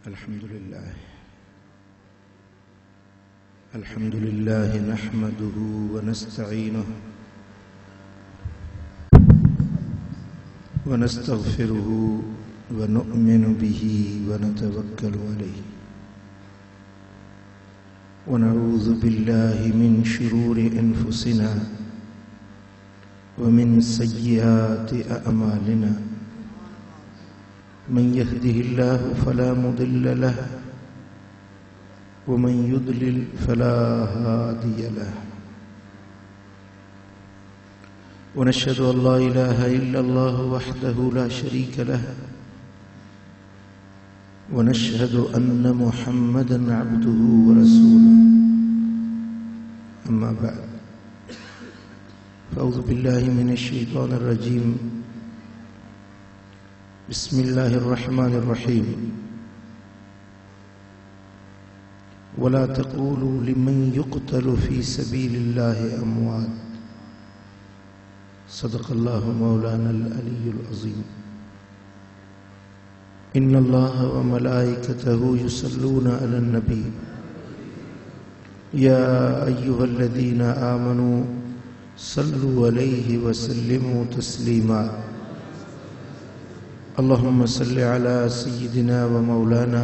अल्हम्दुलिल्लाह नहमदुहु व नस्तईनुहु व नस्तगफिरुहु व नु'मिनु बिही व नतवक्कलु अलैहि व नऊज़ु बिल्लाहि मिन शुरूरि अनफुसिना व मिन सय्यिआति अअमालिना मन यहदिहिल्लाहु फला मुदिल्ल लहु वमन युद्लिल फला हादिय लहु वनश्हदु अल्ला इलाहा इल्लल्लाहु वहदहु ला शरीक लहु वनश्हदु अन्न मुहम्मदन अब्दुहु व रसूलुहु अम्मा बअद फ़अऊज़ु बिल्लाहि मिनश शैतानिर रजीम बिस्मिल्लाहिर रहमानिर रहीम वला तक़ूलू लिमन युक़तलु फ़ी सबीलिल्लाहि अमवात सदक़ल्लाहु मौलानल अलियुल अज़ीम इन्नल्लाह व मलाइकतहु युसल्लूना अलन नबी या अय्युहल्लज़ीना आमनू सल्लु अलैहि व सल्लिमू तस्लीमा अल्लाहुम्मा सल्लि अला सय्यिदिना व मौलाना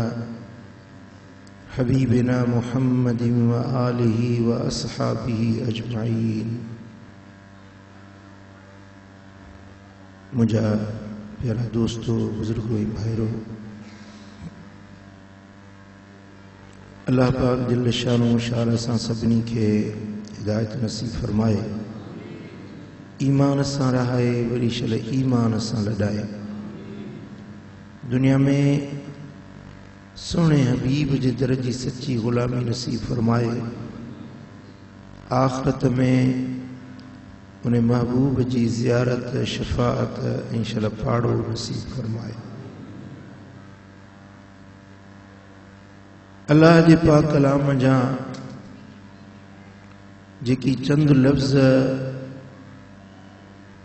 हबीबिना मुहम्मदिन व आलिहि व अस्हाबिहि अजमाइन। मुझा प्यारा दोस्तों, बुजुर्गों, भाइयों, अल्लाह पाक जल्ल शानो शान सां सभिनी खे हिदायत नसीब फरमाए, ईमान सां रहाए, वरी शल ईमान सां लॾाए, दुनिया में सोने हबीब जे दर जी सच्ची गुलामी नसीब फरमाए, आखिरत में उन महबूब जी ज़ियारत, शफ़ाअत इंशाअल्लाह पाड़ो नसीब फरमाए। अल्लाह जे पाक कलाम जा जेकी चंद लफ्ज़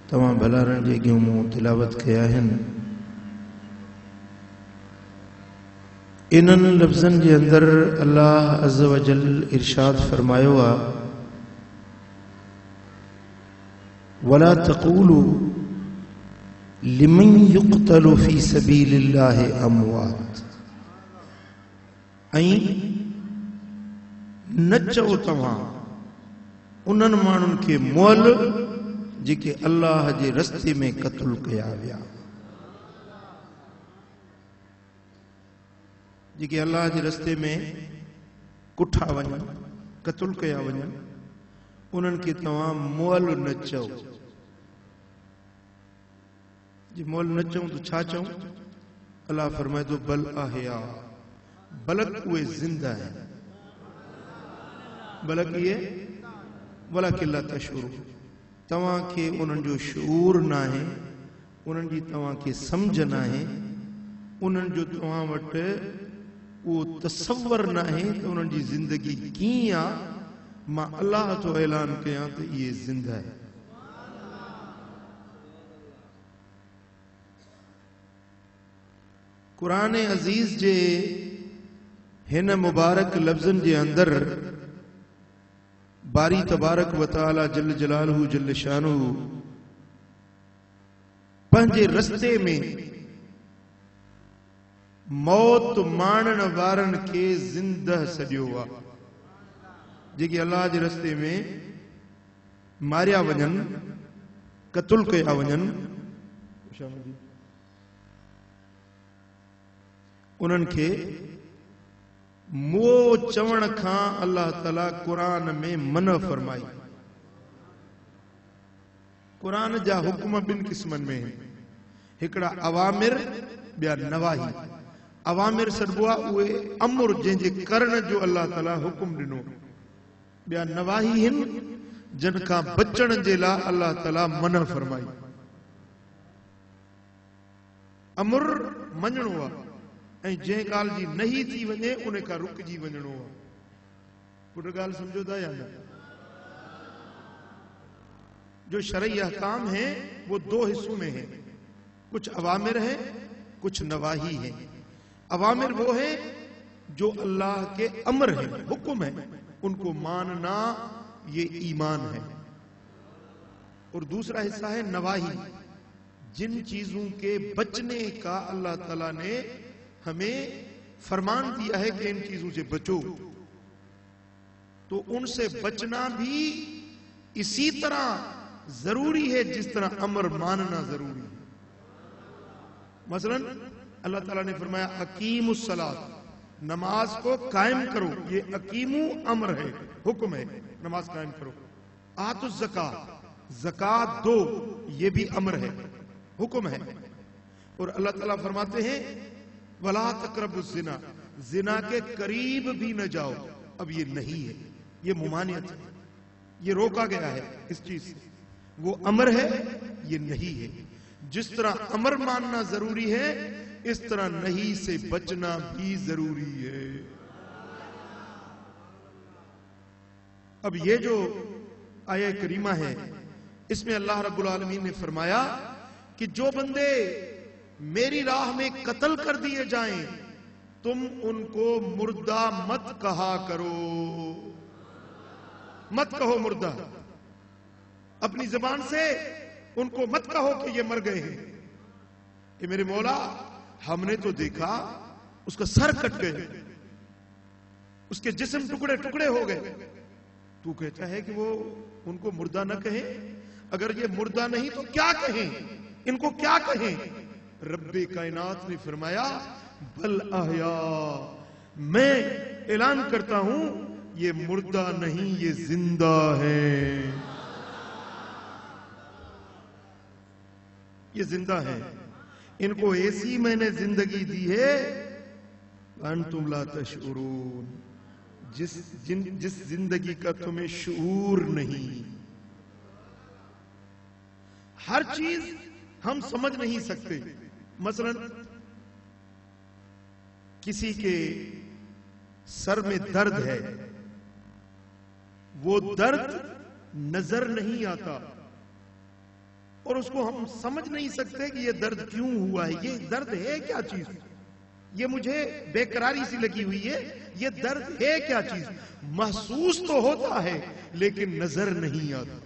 तमां भलारण जे अॻियां मूं तिलावत कया आहिनि, इन्हनि लफ्ज़नि जे अंदर अल्लाह अज़्ज़ व जल इरशाद फरमायो आहे, वला तक़ूलू लिमन युक़तलु फ़ी सबीलिल्लाहि अमवात, ऐं न चओ तव्हां उन्हनि माण्हुनि खे मुअल जेके अल्लाह जे रस्ते में क़त्ल कया विया, जेके अल्लाह जे रस्ते में कुठा वञनि, क़त्ल कया वञनि, उन्हनि खे तव्हां मुअल न चओ। जे मुअल न चऊं तो छा चऊं? अल्लाह फरमाए थो बल अहया, बलक उहे ज़िंदा आहिनि, बलक इहे वलाकिन ला तशऊरून, तव्हांखे उन्हनि जो शऊर न आहे, उन्हनि जी तव्हांखे सम्झ न आहे, उन्हनि जो तव्हां वटि उहो तसव्वुर न आहे त उन्हनि जी ज़िंदगी कीअं आहे। मां अल्लाह तो ऐलान कयां त इहे ज़िंदा आहे। कुरान अज़ीज़ जे हिन मुबारक लफ्ज़नि जे अंदर बारी तबारक व तआला जल जलालहू जल शानुहु पंहिंजे रस्ते में मौत माणण वारनि खे ज़िंदह सॼियो आहे। जेके अल्लाह जे रस्ते में मारिया वञनि, क़त्ल कया वञनि, उन्हनि खे मुओ चवण खां अल्लाह ताला कुरान में मन फरमाई। कुरान जा हुक्म ॿिनि क़िस्मनि में आहिनि, हिकिड़ा अवामिर, ॿिया नवाही। अवामिर सॾिबो आहे उहे अमुर जंहिंजे करण जो अल्लाह ताला हुकुम ॾिनो, ॿिया नवाही आहिनि जिन खां बचण जे लाइ अल्लाह ताला मन फरमाई। अमुर मञणो आहे ऐं जंहिं ॻाल्हि जी नहीं थी वञे उन खां रुकजी वञणो आहे। पुट ॻाल्हि समझो था या न? जो शरई अहकाम है वो दो हिस्सों में है, कुछ अवामिर है, कुछ नवाही है। अवामिर वो है जो अल्लाह के अमर है, हुक्म है, उनको मानना ये ईमान है। और दूसरा हिस्सा है नवाही, जिन चीजों के बचने का अल्लाह ताला ने हमें फरमान दिया है कि इन चीजों से बचो, तो उनसे बचना भी इसी तरह जरूरी है जिस तरह अमर मानना जरूरी है। मसलन अल्लाह ताला ने फरमाया अकीमुस सलात, नमाज को कायम करो, ये अकीमु अमर है, हुक्म है, नमाज कायम करो। आतुज ज़कात, ज़कात दो, ये भी अमर है, हुक्म है। और अल्लाह ताला फरमाते हैं वला तक़रबुज़ ज़िना, जिना के करीब भी न जाओ। अब ये नहीं है, ये मुमानियत है, ये रोका गया है इस चीज से। वो अमर है, ये नहीं है। जिस तरह अमर मानना जरूरी है, इस तरह नहीं से बचना भी जरूरी है। अब ये जो आया करीमा है, इसमें अल्लाह रब्बुल आलमीन ने फरमाया कि जो बंदे मेरी राह में कत्ल कर दिए जाएं, तुम उनको मुर्दा मत कहा करो, मत कहो मुर्दा। अपनी जबान से उनको मत कहो कि ये मर गए हैं। कि मेरे मौला, हमने तो देखा उसका सर कट गए, उसके जिस्म टुकड़े टुकड़े हो गए। तू कहता है कि वो उनको मुर्दा न कहे? अगर ये मुर्दा नहीं तो क्या कहें, इनको क्या कहें? रब्बे कायनात ने फरमाया बल अहया, मैं ऐलान करता हूं ये मुर्दा नहीं, ये जिंदा है, ये जिंदा है। इनको ऐसी मैंने जिंदगी दी है अंतुम ला तशउरून, जिस जिंदगी का तुम्हें शऊर नहीं। हर चीज हम समझ नहीं सकते। मसलन किसी के सर में दर्द है, वो दर्द नजर नहीं आता और उसको हम समझ नहीं सकते कि ये दर्द क्यों हुआ है, ये दर्द है क्या चीज, ये मुझे बेकरारी सी लगी हुई है, ये दर्द है क्या चीज। महसूस तो होता है लेकिन नजर नहीं आता।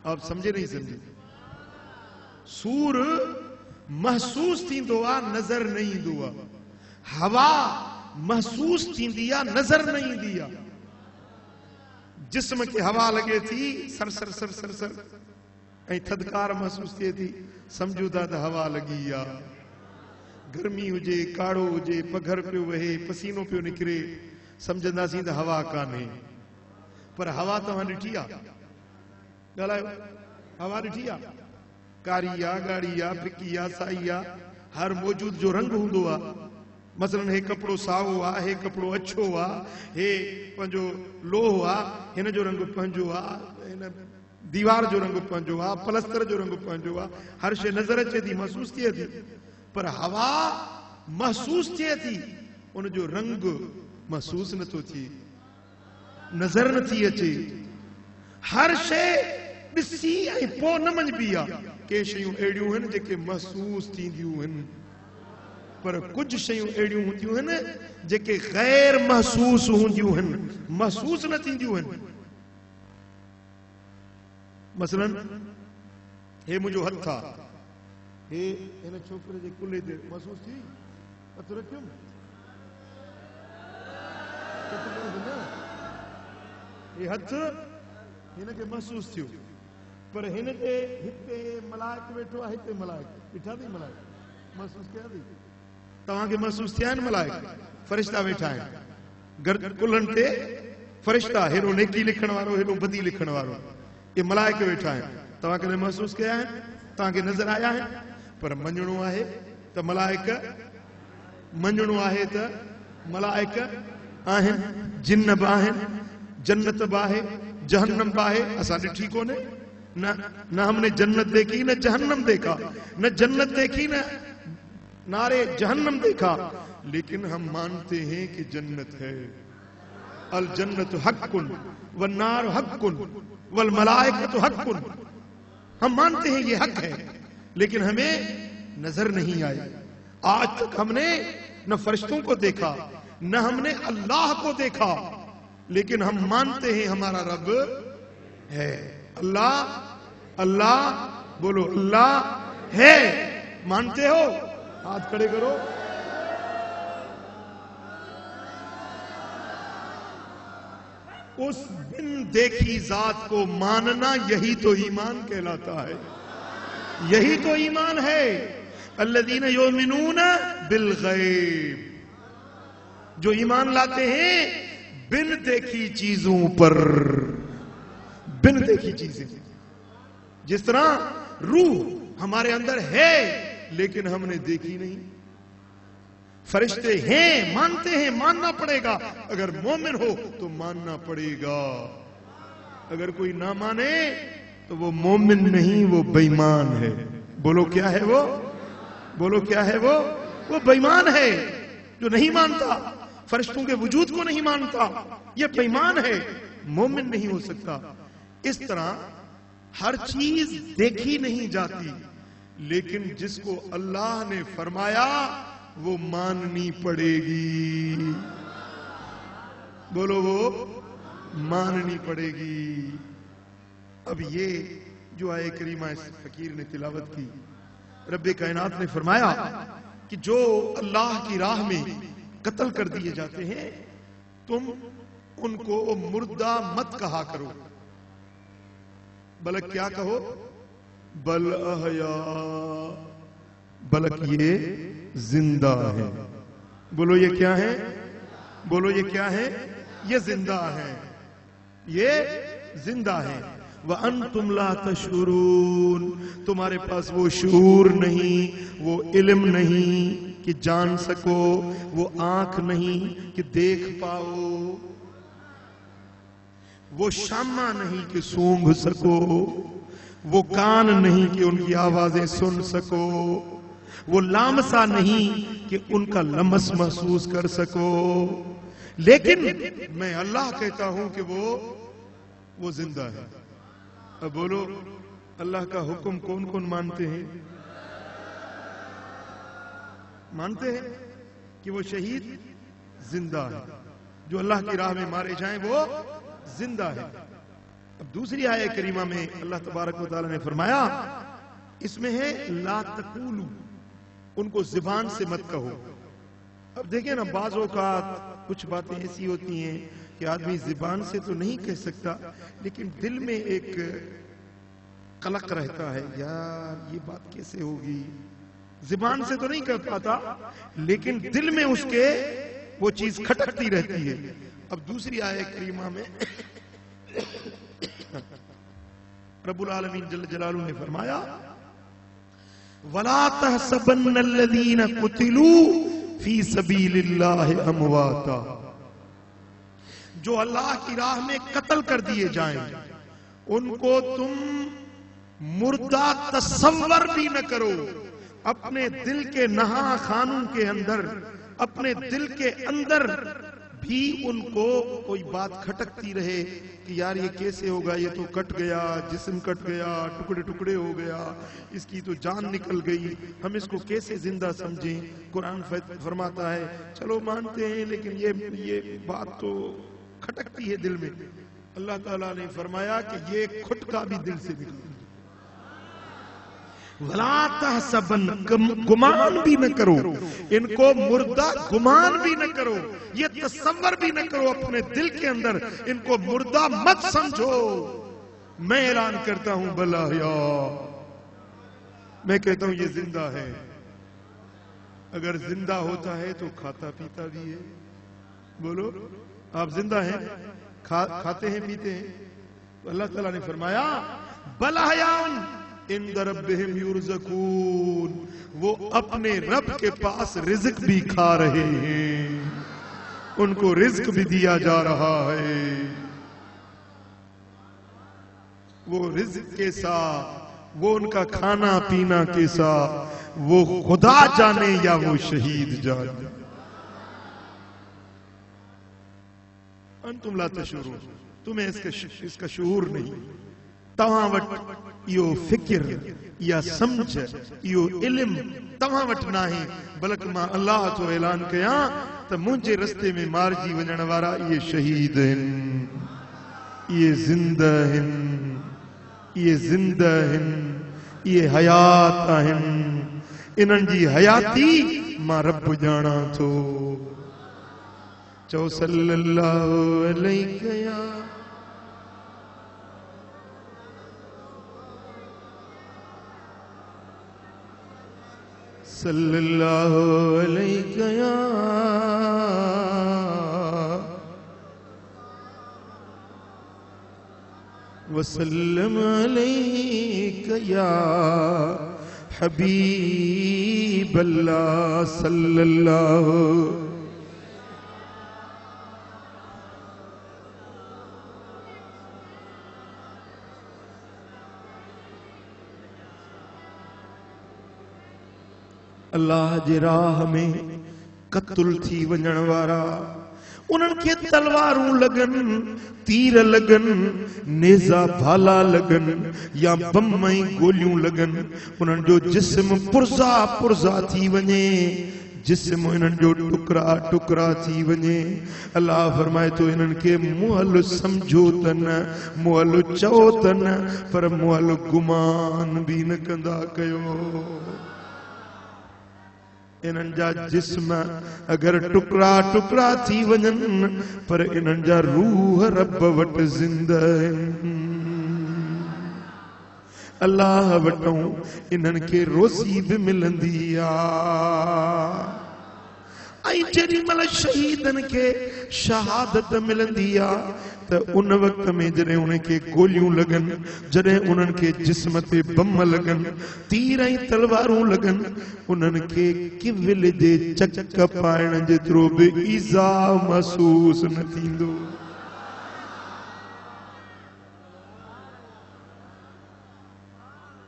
आप समझे नहीं समझे? सूर महसूस थींदो आ, नजर नहीं दुआ। हवा महसूस थींदी आ, नजर नहीं दिया। जिस्म के हवा लगे थी sir sir sir sir sir ऐं थदकार महसूस थिए थी, समझू था त हवा लगी आ। गर्मी हुजे, काड़ो हुजे, पघर पियो वहे, पसीनो पियो निकिरे, समझंदासीं त हवा कान्हे। पर हवा तव्हां ॾिठी आहे? ॻाल्हायो, हवा ॾिठी आहे? कारी आहे, ॻाढ़ी आहे, फिकी आहे, साई आहे, हर मौजूद जो रंग हूंदो आहे। मसलन हे कपिड़ो साओ आहे, हे कपिड़ो अछो आहे, हे पंहिंजो लोहो आहे, हिन जो रंग पंहिंजो आहे, हिन दीवार जो रंग पंहिंजो आहे, पलस्तर जो रंग पंहिंजो आहे। हर शइ नज़र अचे थी, महसूस थिए थी। पर हवा महसूस थिए थी, उनजो रंग महसूस नथो थिए, नज़र नथी अचे। हर शइ ॾिसी ऐं पोइ न मञबी आहे। के शयूं अहिड़ियूं आहिनि जेके महसूस थींदियूं आहिनि, पर कुछ शयूं अहिड़ियूं हूंदियूं आहिनि जेके गैर महसूस हूंदियूं आहिनि, महसूस न थींदियूं आहिनि। मसलन हे मुंहिंजो हथ आहे, हे हिन छोकिरे जे कुल्हे ते महसूस थी, हथ रखियुमि, हे हथ हिनखे महसूस थियो। पर हिन ते हिते मलाइक वेठो आहे, हिते मलाइक ॾिठा थी, मलाइक महसूस कया थी? तव्हांखे महसूस थिया आहिनि? मलाइक फ़रिश्ता वेठा आहिनि कुल्हनि ते, फ़रिश्ता, हेॾो नेकी लिखण वारो, हेॾो बदी लिखण वारो, ये मलाइक वेठा आहिनि। तव्हां कॾहिं महसूस कया आहिनि? तव्हांखे नज़र आया आहिनि? पर मञणो आहे त मलाइक, मञणो आहे त मलाइक आहिनि, जिन्न बि आहिनि, जन्नत बि आहे, जहन्नम बि आहे। असां ॾिठी कोन्हे, न हमने जन्नत देखी न जहन्नम देखा, न जन्नत देखी न नारे जहन्नम देखा, लेकिन हम मानते हैं कि जन्नत है। अल जन्नत हक्कुन व नार हक्कुन वल मलाइकतु हक्कुन। हम मानते हैं ये हक है, लेकिन हमें नजर नहीं आए, आज तक हमने न फरिश्तों को देखा, न हमने अल्लाह को देखा, लेकिन हम मानते हैं हमारा रब है। अल्लाह अल्लाह बोलो, अल्लाह है। मानते हो? हाथ खड़े करो। उस बिन देखी जात को मानना, यही तो ईमान कहलाता है, यही तो ईमान है। अल्लज़ीना युमिनून बिल गैब, जो ईमान लाते हैं बिन देखी चीजों पर, बिन देखी चीजें। जिस तरह रूह हमारे अंदर है लेकिन हमने देखी नहीं। फरिश्ते हैं, मानते हैं, मानना पड़ेगा। अगर मोमिन हो तो मानना पड़ेगा। अगर कोई ना माने तो वो मोमिन नहीं, वो बेईमान है। बोलो क्या है वो? बोलो क्या है वो? वो बेईमान है जो नहीं मानता, फरिश्तों के वजूद को नहीं मानता। ये बेईमान है, मोमिन नहीं हो सकता। इस तरह हर चीज देखी नहीं जाती, लेकिन जिसको अल्लाह ने फरमाया वो माननी पड़ेगी। बोलो, वो माननी पड़ेगी। अब ये जो आए करीमा इस फकीर ने तिलावत की, रब्बे कायनात ने फरमाया कि जो अल्लाह की राह में कत्ल कर दिए जाते हैं, तुम उनको मुर्दा मत कहा करो, बल्कि क्या कहो? बल अहया, बल्कि ये जिंदा है। बोलो ये क्या है? बोलो ये क्या है? ये जिंदा है, ये जिंदा है। व अंतुम ला तशउरून, तुम्हारे पास वो शऊर नहीं, वो इल्म नहीं कि जान सको, वो आंख नहीं कि देख पाओ, वो शामा नहीं कि सूंघ सको, वो कान नहीं कि उनकी आवाजें सुन सको, वो लामसा नहीं कि उनका लमस महसूस कर सको। लेकिन मैं अल्लाह कहता हूं कि वो जिंदा है। अब बोलो, अल्लाह का हुक्म कौन कौन मानते हैं? मानते हैं कि वो शहीद जिंदा है, जो अल्लाह की राह में मारे जाएं वो जिंदा है। अब दूसरी आयत करीमा में अल्लाह तबारक व तआला ने फरमाया, इसमें है ला तकूलू, उनको जुबान से मत कहो। अब देखिए ना, बाज़ औक़ात कुछ बातें ऐसी होती हैं कि आदमी जुबान से तो नहीं कह सकता, लेकिन दिल में एक कलक रहता है, यार ये बात कैसे होगी। जुबान से तो नहीं कह पाता, लेकिन दिल में उसके वो चीज खटकती रहती है। अब दूसरी आयत करीमा में रब्बुल आलमीन जल्ल जलालुहु ने फरमाया, वला तहसबन्नल्लज़ीना कुतिलू फी सबीलिल्लाहि अमवाता, जो अल्लाह की राह में कत्ल कर दिए जाएं उनको तुम मुर्दा तसव्वुर भी न करो। अपने दिल के नहा खानों के अंदर, अपने दिल के अंदर भी उनको कोई बात खटकती रहे कि यार ये कैसे होगा, ये तो कट गया, जिस्म कट गया, टुकड़े टुकड़े हो गया, इसकी तो जान निकल गई, हम इसको कैसे जिंदा समझें। कुरान फरमाता है चलो मानते हैं, लेकिन ये बात तो खटकती है दिल में। अल्लाह ताला ने फरमाया कि ये खुटका भी दिल से निकल, वला तहसबन, गुमान भी न करो इनको मुर्दा, गुमान भी न करो, ये तसव्वुर भी न करो अपने दिल के अंदर, इनको मुर्दा मत समझो। मैं ऐलान करता हूं बला या, मैं कहता हूं ये जिंदा है। अगर जिंदा होता है तो खाता पीता भी है। बोलो, आप जिंदा हैं, खाते हैं, पीते हैं। तो अल्लाह ताला ने फरमाया बला हयाउन इंद रब्बिहिम युरज़कून, वो अपने रब के पास रिज़्क भी खा रहे हैं, उनको रिज़्क भी दिया जा रहा है। वो रिज़्क के साथ, वो उनका खाना पीना के साथ, वो खुदा जाने या वो शहीद जाने। अंतुम ला तशऊरून, तुम्हें इसका शऊर नहीं। तव्हां वटि इहो फिक्र या समझ यो इल्म तव्हां वटि न आहे, बल्कि मां अल्लाह तो ऐलान कयां त मुंहिंजे रस्ते में मारजी वञण वारा ये शहीद आहिनि, ये जिंदा आहिनि, ये जिंदा आहिनि, ये हयात आहिनि। इन्हनि जी हयाती मां रब ॼाणा थो। चओ सल्लल्लाहु अलैहि या सल्लल्लाहु अलैहि या वसल्लम अलैहि या हबीब अल्लाह सल्लल्लाहु। अल्लाह जे राह में कत्ल थी वञण वारा, उन्हनि खे तलवारूं लगन, तीर लगन, नेज़ा भाला लगन या बम ऐं गोलियूं लगन, उन्हनि जो जिस्म पुरज़ा पुरज़ा थी वञे, जिस्म इन्हनि जो टुकड़ा टुकड़ा थी वञे। अल्लाह फरमाए तो इन्हनि खे मुअल समझो त न, मुअल चओ त न, पर मुअल गुमान भी न कंदा कयो। इन्हनि जा जिस्म अगर टुकड़ा टुकड़ा थी वञनि, पर इन्हनि जा रूह रब वटि ज़िंदा आहिनि। अल्लाह वटों इन्हनि खे रोज़ी भी मिलंदी आहे। ऐं जेॾीमहिल शहीदनि खे शहादत मिलंदी आहे त उन वक़्त में जॾहिं उनखे गोलियूं लगनि, जॾहिं उन्हनि खे जिस्म ते बम लगनि, तीर ऐं तलवारूं लगनि, उन्हनि खे किविल जे चक पाइण जेतिरो बि ईज़ा महसूस न थींदो।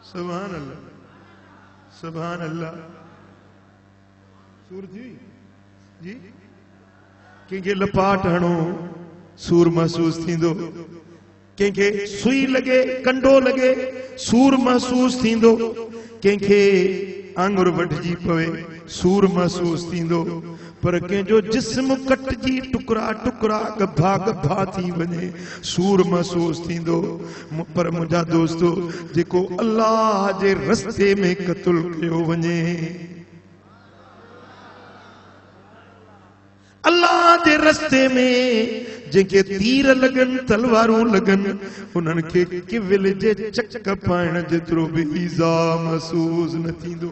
सुभान अल्लाह, सुभान अल्लाह। सूर जी जी कंहिंखे लपाट हणो सूर महसूस थींदो, कंहिंखे सुई लगे कंडो लगे सूर महसूस थींदो, कंहिंखे आंगुर वढिजी पवे सूर महसूस थींदो, पर कंहिंजो जिस्म कटजी टुकड़ा टुकड़ा गभा गभा थी वञे सूर महसूस थींदो। पर मुंहिंजा दोस्तो, जेको अल्लाह जे रस्ते में क़त्ल कयो वञे, अल्लाह जे रस्ते में जंहिंखे तीर लगन तलवारूं लगन, उन्हनि खे किविल जे चक पाइण जेतिरो भी ईज़ा महसूस न थींदो।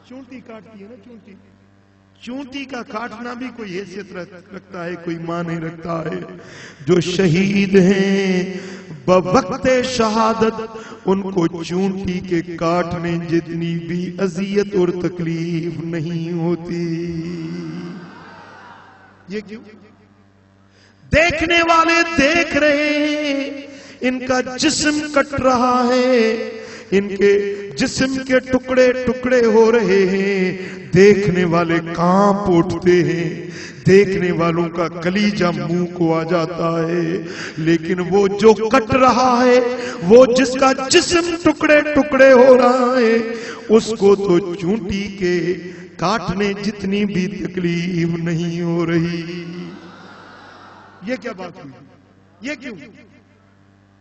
चूंटी काटती है ना, चूंटी, चूंटी का काटना भी कोई हैसियत रखता है, कोई माने रखता है। जो शहीद हैं बवक्ते शहादत, उनको चूंटी के काटने जितनी भी अजियत और तकलीफ नहीं होती। ये क्यों? देखने वाले देख रहे हैं, इनका जिस्म कट रहा है, इनके जिस्म के टुकड़े टुकड़े हो रहे हैं, देखने वाले कांप उठते हैं, देखने वालों का कलीजा मुंह को आ जाता है। लेकिन वो जो कट रहा है, वो जिसका जिस्म टुकड़े टुकड़े हो रहा है, उसको तो चूंटी के काटने जितनी भी तकलीफ नहीं हो रही। ये क्या बात हुई? ये क्यों?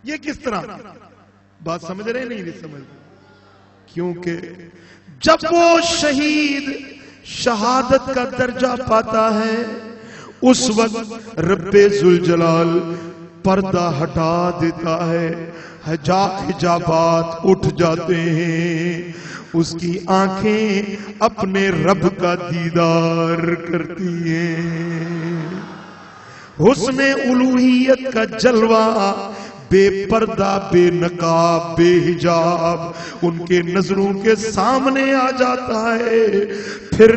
ये किस तरह? बात समझ रहे नहीं समझ? क्योंकि जब वो शहीद शहादत का दर्जा पाता है, उस वक्त रब्बे जुल जलाल पर्दा हटा देता है, हिजाबात उठ जाते हैं, उसकी आंखें अपने रब का दीदार करती हैं। हुस्ने उलूहियत का जलवा बेपर्दा बेनकाब बेहिजाब उनके नजरों के सामने आ जाता है। फिर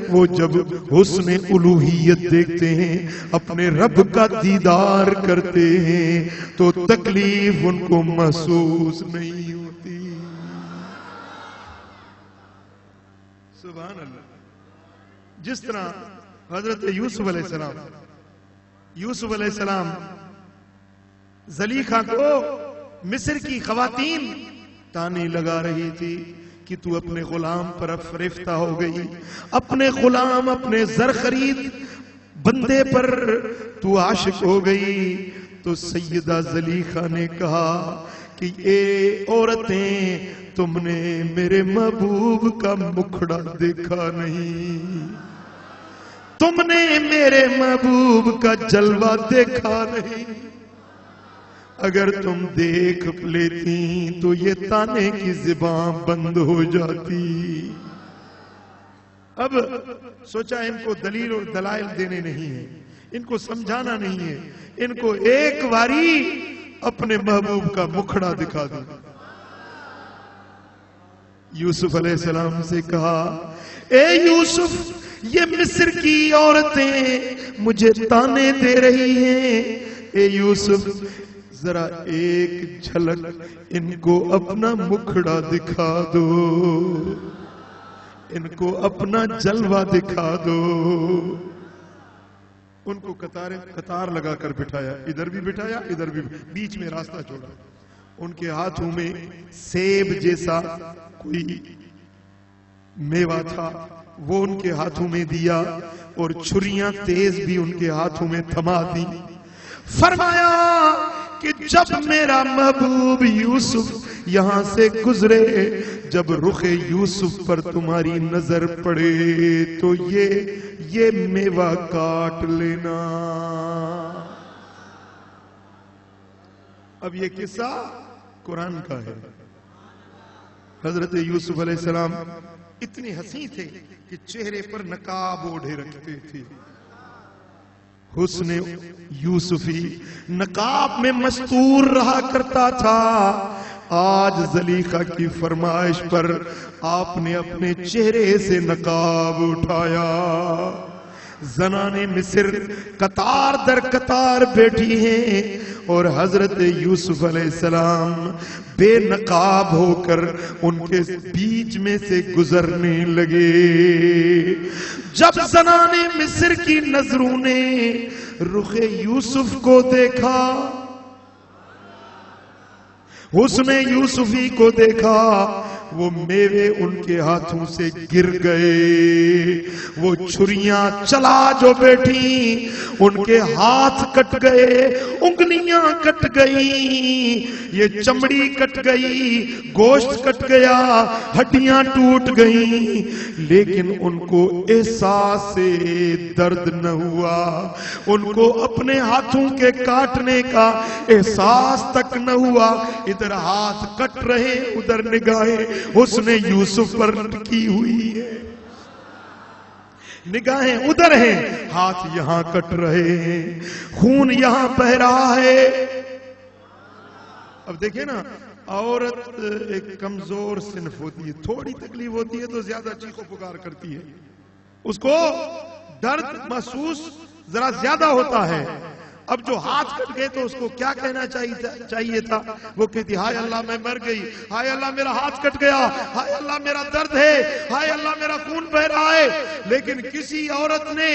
वो जब हुस्ने उलूहियत देखते हैं, अपने रब का दीदार करते हैं, तो तकलीफ उनको महसूस नहीं होती। सुभान अल्लाह। जिस तरह हजरत यूसुफ अलैहिस्सलाम जलीखा को मिस्र की खवातीन ताने लगा रही थी कि तू अपने गुलाम पर अफरिफ्ता हो गई, अपने गुलाम, अपने जर खरीद बंदे पर तू आशिक हो गई। तो सैयदा ज़लीखा ने कहा कि ए औरतें, तुमने मेरे महबूब का मुखड़ा देखा नहीं, तुमने मेरे महबूब का जलवा देखा नहीं। अगर तुम देख लेती तो ये ताने की ज़ुबान बंद हो जाती। अब सोचा इनको दलील और दलाइल देने नहीं है, इनको समझाना नहीं है, इनको एक बारी अपने महबूब का मुखड़ा दिखा दो। यूसुफ अलैहिस्सलाम से कहा, ए यूसुफ, ये मिस्र की औरतें मुझे ताने दे रही हैं। ए यूसुफ, जरा एक झलक इनको अपना मुखड़ा दिखा दो, इनको अपना जलवा दिखा दो। उनको कतार लगाकर बिठाया, इधर भी बिठाया, इधर भी, बीच में रास्ता छोड़ा। उनके हाथों में सेब जैसा कोई मेवा था, वो उनके हाथों में दिया और छुरियां तेज भी उनके हाथों में थमा दी। फरमाया कि जब मेरा महबूब यूसुफ यहां से गुजरे, जब रुखे यूसुफ पर तुम्हारी नजर पड़े तो ये मेवा काट लेना। अब ये किस्सा कुरान का है। हजरत यूसुफ अलैहिस्सलाम इतने हसी थे कि चेहरे पर नकाब ओढ़े रखते थे। हुस्ने यूसुफी नकाब में मस्तूर रहा करता था। आज ज़लीखा की फरमाइश पर आपने अपने चेहरे से नकाब उठाया। ज़नाने मिस्र कतार दर कतार बैठी हैं और हजरत यूसुफ अलैहिस्सलाम बेनकाब होकर उनके बीच में से गुजरने लगे। जब ज़नाने मिस्र की नजरों ने रुखे यूसुफ को देखा, उसने यूसुफी को देखा, वो मेवे उनके हाथों से गिर गए। वो छुरियां चला जो बैठी, उनके हाथ कट गए, उंगलियां कट गई, ये चमड़ी कट गई, गोश्त कट गया, हड्डियां टूट गई, लेकिन उनको एहसास से दर्द न हुआ। उनको अपने हाथों के काटने का एहसास तक न हुआ। इधर हाथ कट रहे, उधर निगाहें उसने यूसुफ पर लटकी हुई है, निगाहें उधर हैं, हाथ यहां कट रहे हैं, खून यहां बह रहा है। अब देखिए ना, औरत एक कमजोर सिनफ होती है, थोड़ी तकलीफ होती है तो ज्यादा चीखो पुकार करती है, उसको दर्द महसूस जरा ज्यादा होता है। अब जो हाथ कट गए तो उसको क्या कहना चाहिए था? वो कहती, हाय अल्लाह मैं मर गई, हाय अल्लाह मेरा हाथ कट गया, हाय अल्लाह मेरा दर्द है, हाय अल्लाह मेरा खून बह रहा है। लेकिन किसी औरत ने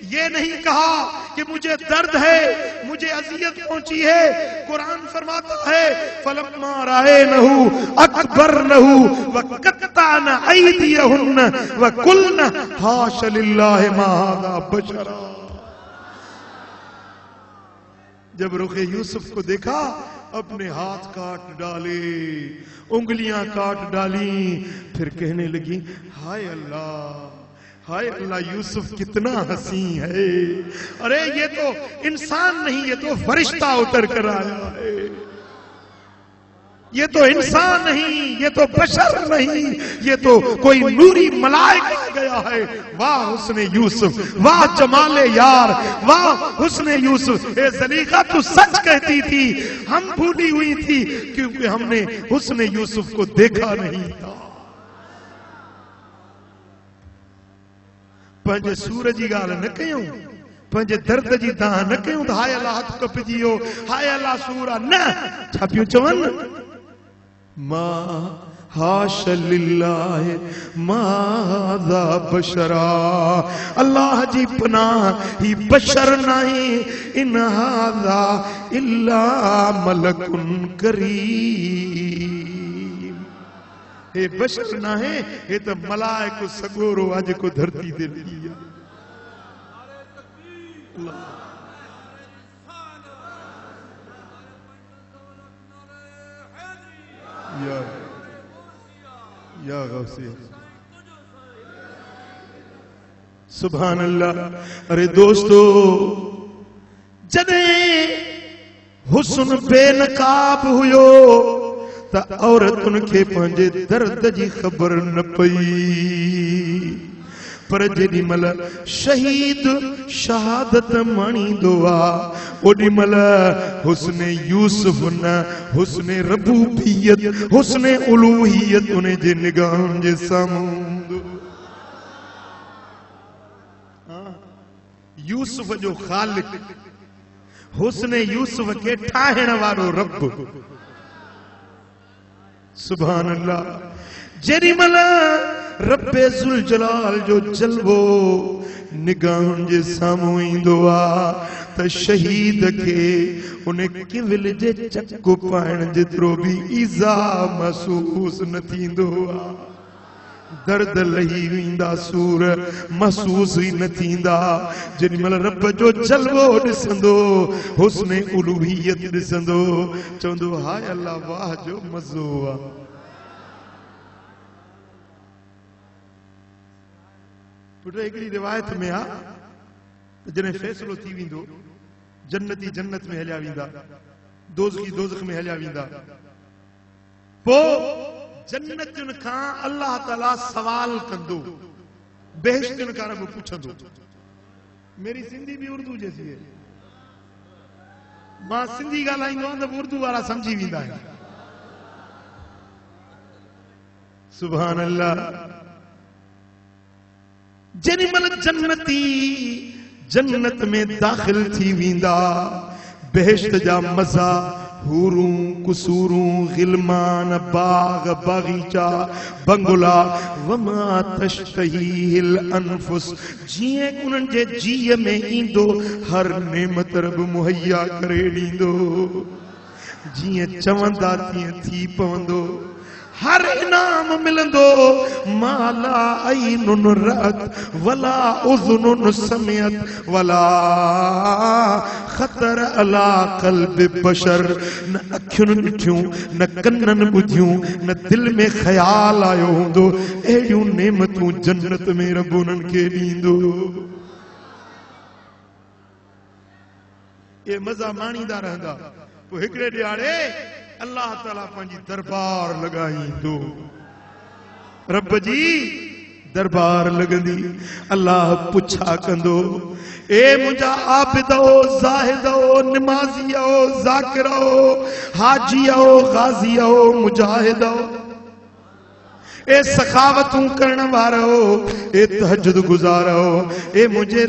ये नहीं कहा कि मुझे दर्द है, मुझे अजियत पहुंची है। कुरान फरमाता है, फलम्मा रायनहु अकबरनहु व कत्ताना ऐदियहुन्न व कुल्ना हाशा लिल्लाहि मा हाज़ा बशरा। जब रुखे यूसुफ को देखा, अपने हाथ काट डाले, उंगलियां काट डाली, फिर कहने लगी, हाय अल्लाह, हाय अल्लाह, यूसुफ कितना हसी है। अरे ये तो इंसान नहीं, ये तो फरिश्ता उतर कर आया है, ये तो इंसान नहीं, ये तो बशर नहीं, ये तो कोई नूरी मलाइका आ गया है। वाह हुस्ने यूसुफ, वाह जमाले यार, वाह हुस्ने यूसुफ। ए ज़लीखा तू सच कहती थी, हम भूली हुई थी क्योंकि हमने हुस्ने यूसुफ को देखा नहीं था। पंहिंजे सूर जी ॻाल्हि न कयूं, पंहिंजे दर्द जी दाह न कयूं त हाय अल्लाह हथ कपिजी वियो, हाय अल्लाह सूर न, छा पियूं चवनि? मा हाशा लिल्लाहि मा हाज़ा बशरा, अल्लाह जी पनाह, ही बशर नहीं, इन हाज़ा इल्ला मलकुन करीम। हे बशर ना है, हे तो मलाइक सगोरो आज को धरती दे लिया। या गौसी सुभान अल्लाह। अरे दोस्तों, जदे हुस्न बेनकाब हुयो त औरतुन के पंहिंजे दर्द जी ख़बर न पई, पर जेडी मल शहीद शहादत माणींदो आ ओडी मल हुस्ने यूसुफ न हुस्ने रबूबियत हुस्ने उलूहियत उन जे निगाहन जे सामूं। यूसुफ जो खालिक, हुस्ने यूसुफ के ठाहिण वारो रब, सुभान अल्लाह। जेडी मल रब्बे जुल जलाल जो जलवो निगाहन जे सामूं ईंदो आ त शहीद के उन किविल जे चक्कु पाइण जेतिरो भी ईज़ा महसूस न थींदो आ। दर्द लही वेंदा, सूर महसूस ही न थींदा। जेडी मल रब जो जलवो ॾिसंदो, हुस्ने उलूहियत ॾिसंदो, चवंदो हाय अल्लाह वाह जो मज़ो आ। पुट हिकिड़ी रिवायत में आ जॾहिं फ़ैसिलो थी वेंदो, जन्नती जन्नत में हलिया वेंदा, दोज़खी दोज़ख में हलिया वेंदा, पोइ जन्नतुन खां अल्लाह ताला सवाल कंदो, बेहिश्तुन खां रब पुछंदो। मेरी सिंधी भी उर्दू जैसी है, मां सिंधी ॻाल्हाईंदो आहियां त उर्दू वारा समझी वेंदा आहिनि। सुभान अल्लाह। जेॾी महिल जन्नती जन्नत में दाखिल थी वेंदा, बेहिश्त जा मज़ा, हूरूं कुसूरूं, गिलमान, बाग बागीचा, बंगला, वमा तश्तहील अनफुस, जिए उन्हनि जे जीअ में ईंदो हर नेमत रब मुहैया करे ॾींदो। जिए चवंदा तीअं थी पवंदो, हर इनाम मिलंदो। माला ऐनुन रअत वला उज़ुनुन समिअत वला ख़तर अला क़ल्ब बशर। न अखियुनि ॾिठियूं, न कननि ॿुधियूं, न दिल में ख़्याल आयो हूंदो अहिड़ियूं नेमतूं जन्नत में रब उन्हनि खे ॾींदो। ये मज़ा माणींदा रहंदा। पोइ हिकिड़े ॾियारे अल्लाह ताला पंहिंजी दरबार लॻाईंदो। रब जी दरबार लॻंदी, अल्लाह पुछा कंदो, ए मुंहिंजा आबिदो, ज़ाहिदो, निमाज़ियो, ज़ाकिरो, हाजियो, गाज़ियो, मुजाहिदो, ए सखावतूं करण वारो, ए तहज्जुद गुज़ारो, ए मुंहिंजे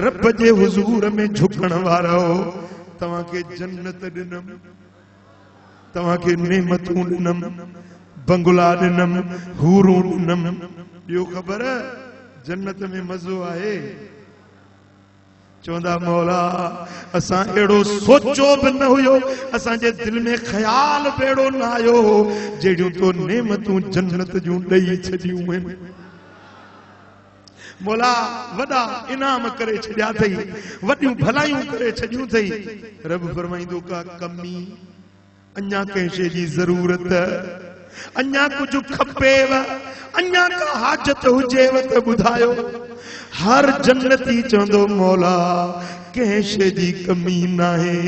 रब जे हुज़ूर में झुकण वारो, तव्हांखे जन्नत ॾिनमि, तव्हांखे नेमतूं ॾिनमि, बंगला ॾिनमि, हूरूं ॾिनमि। ॿियो ख़बर जन्नत में मज़ो आहे। चवंदा मौला असां अहिड़ो सोचो बि न हुयो, असांजे दिल में ख़्याल बि अहिड़ो न आयो जहिड़ियूं तो नेमतूं जन्नत जूं ॾेई छॾियूं आहिनि। मौला वॾा इनाम करे छॾिया अथई, वॾियूं भलायूं करे छॾियूं अथई। रब फरमाईंदो का कमी, अञा कंहिं शइ जी ज़रूरत, अञा कुझु खपेव, अञा का हाजत हुजेव त ॿुधायो। हर जन्नती चवंदो मौला कंहिं शइ जी कमी नाहे,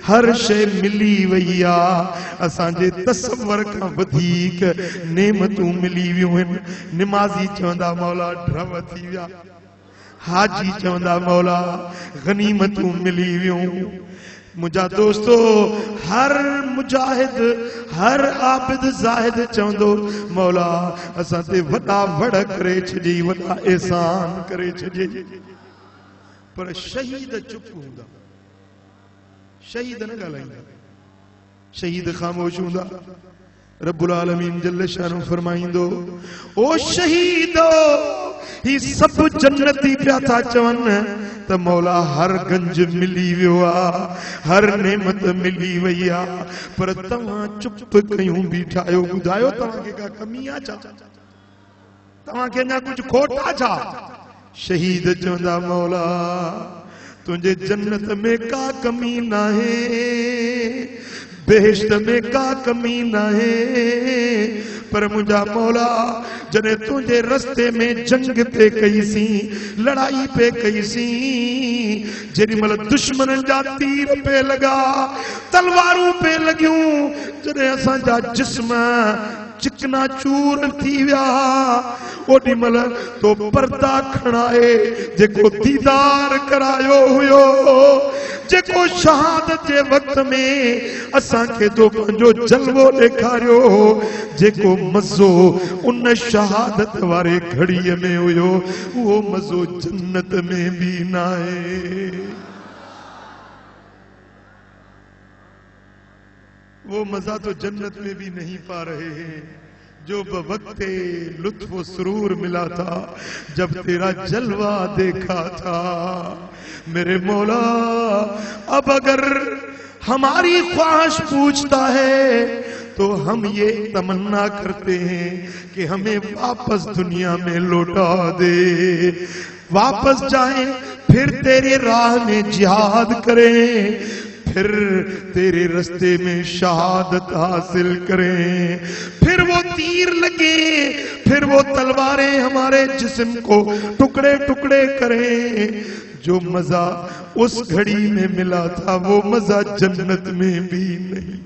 हर शइ मिली वई आहे, असांजे तसव्वुर खां वधीक नेमतूं मिली वियूं आहिनि। निमाज़ी चवंदा मौला ड्रव थी विया, हाजी चवंदा मौला गनीमतूं मिली वियूं। मुंहिंजा दोस्तो, हर मुजाहिद, हर आबिद ज़ाहिद चवंदो मौला असां ते वॾा वड़ करे छॾी, वॾा एहसान करे छॾे। पर शहीद चुप हूंदा, शहीद न ॻाल्हाईंदा, शहीद ख़ामोश हूंदा। रब्बुल आलमीन जल्ल शानु फरमाईंदो, ओ शहीदो ही सब जन्नती पिया था चवन त मौला हर गंज मिली वियो आ, हर नेमत मिली वई आ, पर तव्हां चुप कयूं बीठा आहियो। ॿुधायो तव्हांखे का कमी आ छा? तव्हांखे अञा कुछ खोट आ छा? शहीद चवंदा मौला तुझे जन्नत में का कमी नाहे, बेहिश्त में का कमी नाहे, पर मुझा मौला जने तुझे रस्ते में जंग पे कई सी, लड़ाई पे कई सी, जेडी मल दुश्मन जा तीर पे लगा, तलवारूं पे लगियूं, जने असा जा जिस्म चिकना चूर थी विया, ओडी मल तो पर्दा खणाए जेको दीदार करायो हुयो, जेको शहादत जे वक्त में असा के तो पंजो जलवो ॾेखारियो, जेको मज़ो उन शहादत वारे घड़ीअ में हुयो, वो मज़ो जन्नत में भी नाहे। वो मजा तो जन्नत में भी नहीं पा रहे हैं जो बवक्ते लुत्फ व सुरूर मिला था जब तेरा जलवा देखा था। मेरे मौला अब अगर हमारी ख्वाहिश पूछता है तो हम ये तमन्ना करते हैं कि हमें वापस दुनिया में लौटा दे, वापस जाएं, फिर तेरे राह में जिहाद करें, फिर तेरे रास्ते में शहादत हासिल करें, फिर वो तीर लगे, फिर वो तलवारें हमारे जिस्म को टुकड़े टुकड़े करें। जो मजा उस घड़ी में मिला था वो मजा जन्नत में भी नहीं।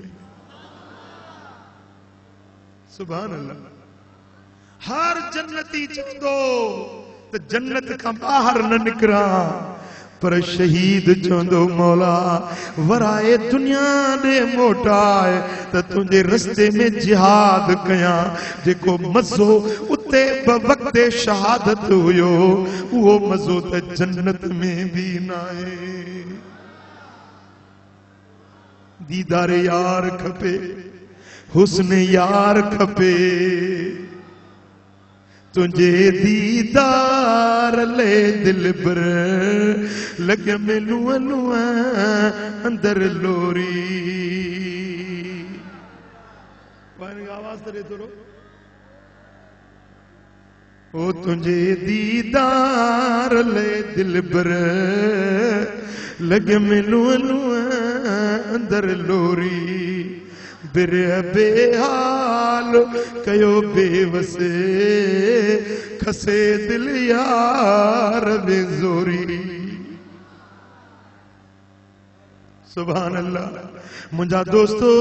सुभान अल्लाह। हर जन्नती चवंदो तो जन्नत का बाहर न निकरा, पर शहीद चवंदो मौला वराए दुनिया दे मोटाए त तुझे रस्ते में जिहाद कया, जेको मज़ो उते बवक्ते शहादत हुयो वो मज़ो त जन्नत में भी नाहे। दीदार यार खपे, हुस्न यार खपे, तुझे दीदार ले दिल बर लगे मैनू अनुआ अंदर लोरी। आवाज तो दे ओ तुझे दीदार ले दिल बर लगे मैनू अनुआ अंदर लोरी। बिरे बेहाल कयो बेवसे खसे दिल यार बेजोरी। सुभान अल्लाह। मुंजा दोस्तो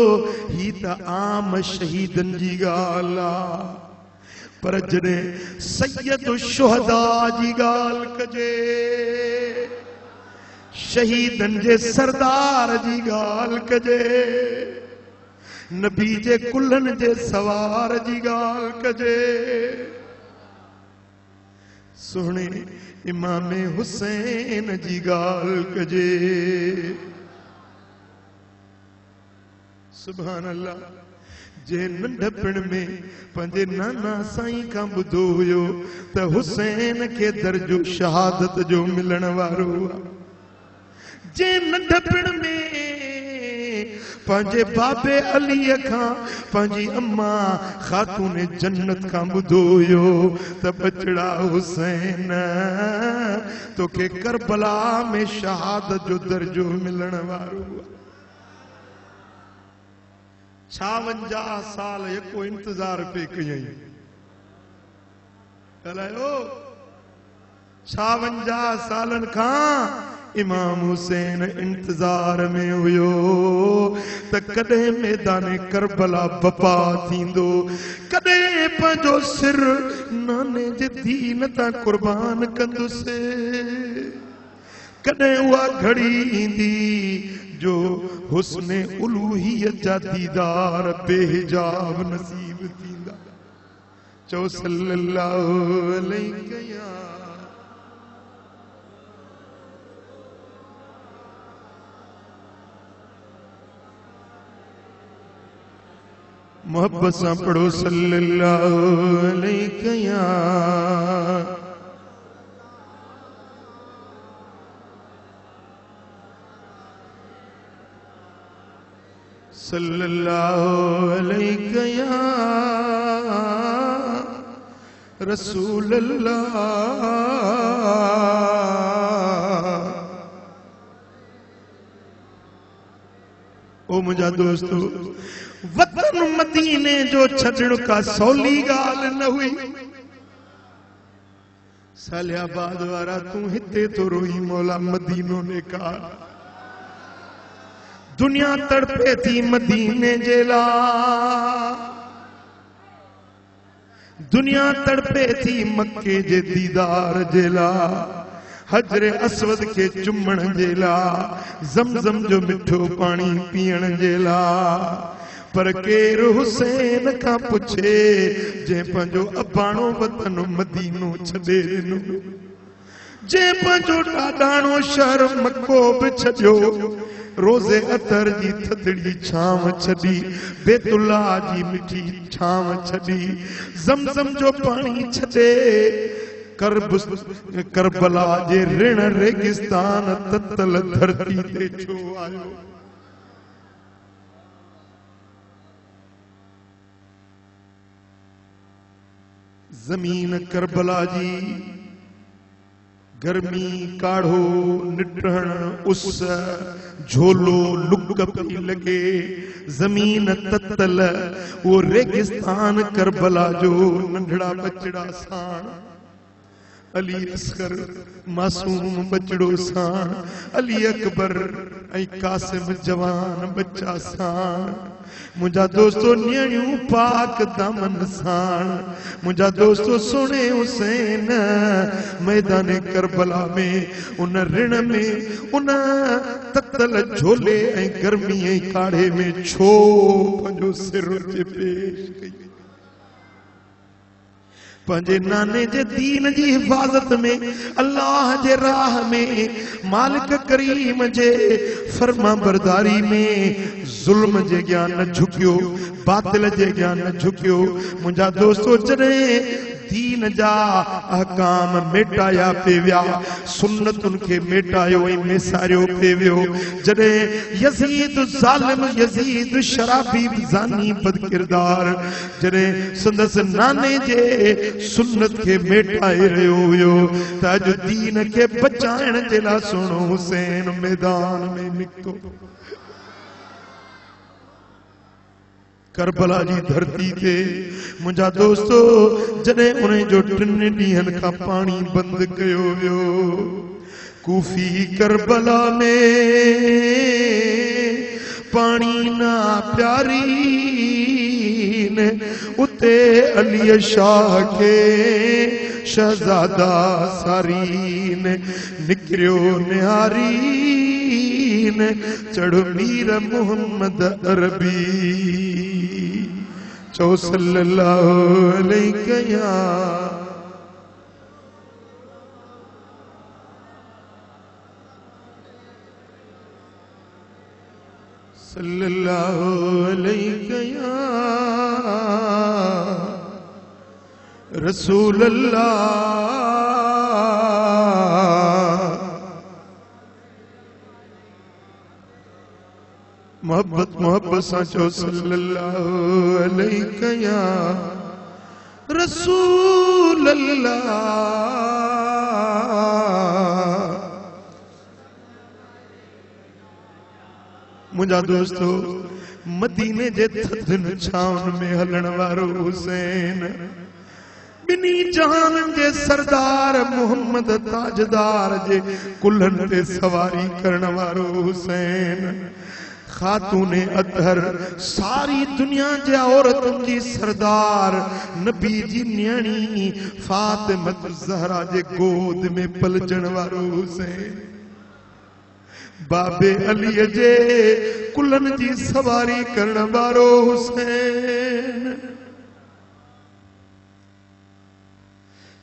ही त आम शहीदन जी गाल आ, पर जने सैयद शुहदा जी गाल कजे, शहीदन जे सरदार जी गाल कजे, नबी जे कुल्हन जे सवार जी गाल कजे, सुहणे इमाम हुसैन जी गाल कजे। सुभान अल्लाह। जे नंढपण में पंहिंजे नाना साईं खां ॿुधो हुयो त हुसैन खे दर्जो शहादत जो मिलण वारो आहे, जे नंढपण में पंहिंजे बाबे अलीअ खां पंहिंजी अम्मा खातून जन्नत खां ॿुधो हुयो त बचड़ा हुसैन तोखे करबला में शहादत जो दर्जो मिलण वारो आहे। 56 साल यको इंतजार पे कयई। ॻाल्हायो 56 सालन खां इमाम हुसैन इंतजार में हुयो त कॾहिं मैदान करबला बपा थींदो, कॾहिं पंहिंजो सिर नाने जे दीन तां कुर्बान कंदुसि, कॾहिं उहा घड़ी ईंदी जो हुस्ने उलूहियत जा दीदार बेहिजाब नसीब थींदा। चओ सल्लल्लाहु अलैहि या मोहब्बत सां पढ़ो सल्लल्लाहु अलैहि या सल्लल्लाहु अलैहि या रसूल अल्लाह। ओ मुझा दोस्तों, वतन मदीने जो छड़ण का सौली गाल न हुई। सालियाबाद वारा तू हिते तो रोई मौला मदीनो ने कहा। दुनिया तड़पे थी मदीने जेला, दुनिया तड़पे थी मक्के जे दीदार जेला, हजरे अस्वद के चुम्मण जेला, जमजम जो मिठो पानी पीअण जेला। पर केर हुसैन का पुछे जे पंहिंजो अबाणो वतन मदीनो छॾे ॾिनो, जे पंहिंजो ॾाॾाणो शहर मक्को बि छॾियो, रोज़े अतर जी थधड़ी छांव छॾी, बैतुल्ला जी मिठी छांव छॾी, ज़मज़म जो पानी छॾे, करबला जे ऋण रेगिस्तान ततल धरती ते छो आयो। जमीन करबला जी गर्मी काढ़ो निटहण उस झोलो लुक पी लगे, जमीन ततल वो रेगिस्तान करबला जो नंढड़ा बचड़ा साण, अली असगर मासूम बचड़ो साण, अली अकबर ऐं कासिम जवान बच्चा साण, मुझा दोस्तों नियणियूं पाक दामन साण, मुझा दोस्तों सुने हुसैन मैदान करबला में उन ऋण में उन ततल झोले ऐं गर्मी ऐं काढ़े में छो पंहिंजो सिर जे पेश कई। पंहिंजे नाने जे दीन जी हिफाज़त में, अल्लाह जे राह में, मालिक करीम जे फर्मा बरदारी में जुल्म जे अॻियां न झुकियो, बातिल जे अॻियां न झुकियो। मुंहिंजा दोस्तो, जॾहिं दीन जा अहकाम मेटाया पे विया, सुन्नतुनि खे मेटायो ऐं मेसारियो पे वियो, जॾहिं यज़ीद ज़ालिम, यज़ीद शराबी ज़ानी बदकिरदार, जॾहिं संदसि नाने जे सुन्नत खे मेटाए रहियो हुयो, त अॼु दीन खे बचाइण जे लाइ सुहिणो हुसैन मैदान में निकितो। करबला जी धरती ते मुंहिंजा दोस्तो, जॾहिं उन जो 3 ॾींहंनि खां पाणी बंदि कयो वियो, कूफी करबला में पाणी ना प्यारी ने, उते अली शाह के शहजादा सारीन निकरियो निहारीन, चढ़ मीर मोहम्मद अरबी, चो सल्लल्लाहु अलैहि या सल्लल्लाहु अलैहि या रसूल अल्लाह। मोहब्बत मोहब्बत सां चो सल्लल्लाहु अलैहि या रसूल अल्लाह। मुंहिंजा दोस्तो, मदीने जे थधनि छाउनि में हलण वारो हुसैन, बिनी जहान जे सरदार मोहम्मद ताजदार जे कुल्हनि ते सवारी करण वारो हुसैन, खातूने अतहर, सारी दुनिया जे औरतुनि जी सरदार, नबी जी न्याणी फातिमत ज़हरा जे गोद में पलजण वारो हुसैन, बाबे अली जे कुल्हनि जी सवारी करण वारो हुसैन।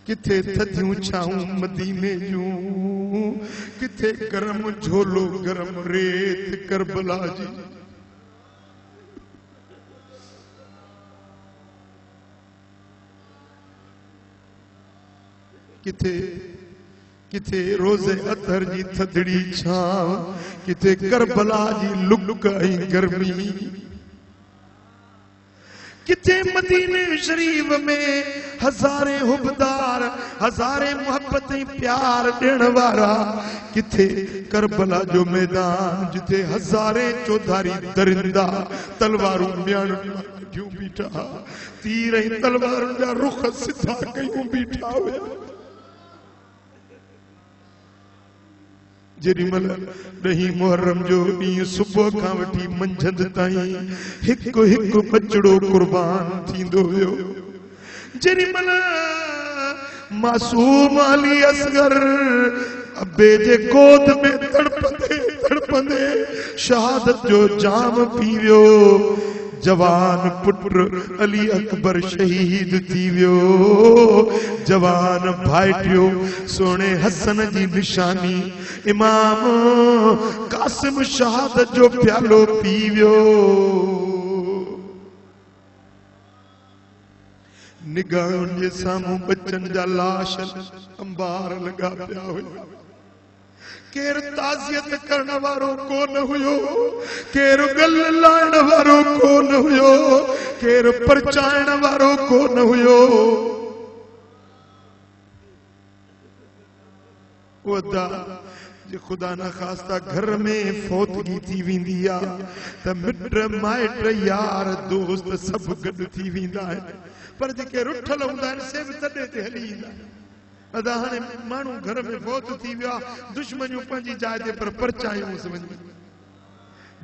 किथे थधियूं छाऊं मदीने जूं, किथे गरम झोलो गरम रेत करबला जी, किथे किथे रोज़े अतर जी थधड़ी छाव, किथे करबला जी लुक ऐं गर्मी। किथे मदीने शरीफ में हजारे हुबदार, हजारे मोहब्बतें प्यार देने वाला, किथे करबला जो मैदान जिथे हजारे चौधारी दरिंदा तलवारों म्यान क्यों बीठा, तीर तलवार जा रुख सिधा क्यों बीठा हुआ। जेरी मल ॾहीं मुहर्रम जो ॾींहुं सुबुह खां वठी मंझंदि ताईं हिकु हिकु बचड़ो कुर्बान थींदो वियो। जेरी मल मासूम अली असगर अब्बे जे गोद में तड़पंदे तड़पंदे शहादत जो जाम पी वियो, जवान पुत्र अली अकबर शहीद थी वियो। जवान भाइटियो सोने हसन जी निशानी इमाम कासिम शहादत जो प्यालो पी वियो। निगाहुनि जे साम्हूं बचन जा लाश अंबार लगा पिया हुया। केर ताज़ियत करण वारो कोन हुयो, केर गल लाइण वारो कोन हुयो, केर परचाइण वारो कोन हुयो। वदा जे खुदा न खास्ता घर में फौतगी थी वेंदी आ त मिट माइट यार दोस्त सब गॾु थी वेंदा आहिनि, पर जेके रुठल हूंदा आहिनि से बि तॾहिं ते हली ईंदा आहिनि। अदा हाणे माण्हू घर में फौत थी विया, दुश्मनियूं पंहिंजी जाइ ते पर परचायूं वञी।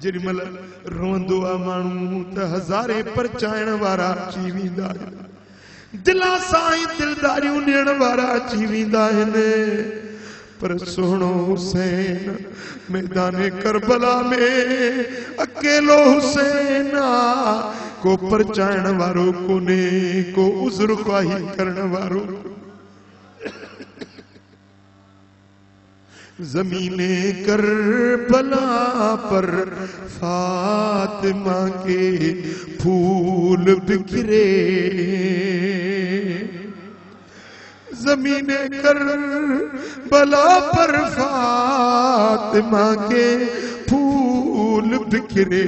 जेॾी महिल रोंदो आहे माण्हू त हज़ारे परचाइण वारा अची वेंदा आहिनि, दिला सां ई दिलदारियूं ॾियण वारा अची वेंदा आहिनि। पर सोहणो हुसैन मैदाने करबला में अकेलो हुसैन आ, को परचाइण वारो कोने, को उज़्र ख्वाही करण वारो। ज़मीने करबला पर फातिमा के फूल बिखरे, ज़मीने करबला पर फातिमा के फूल बिखरे।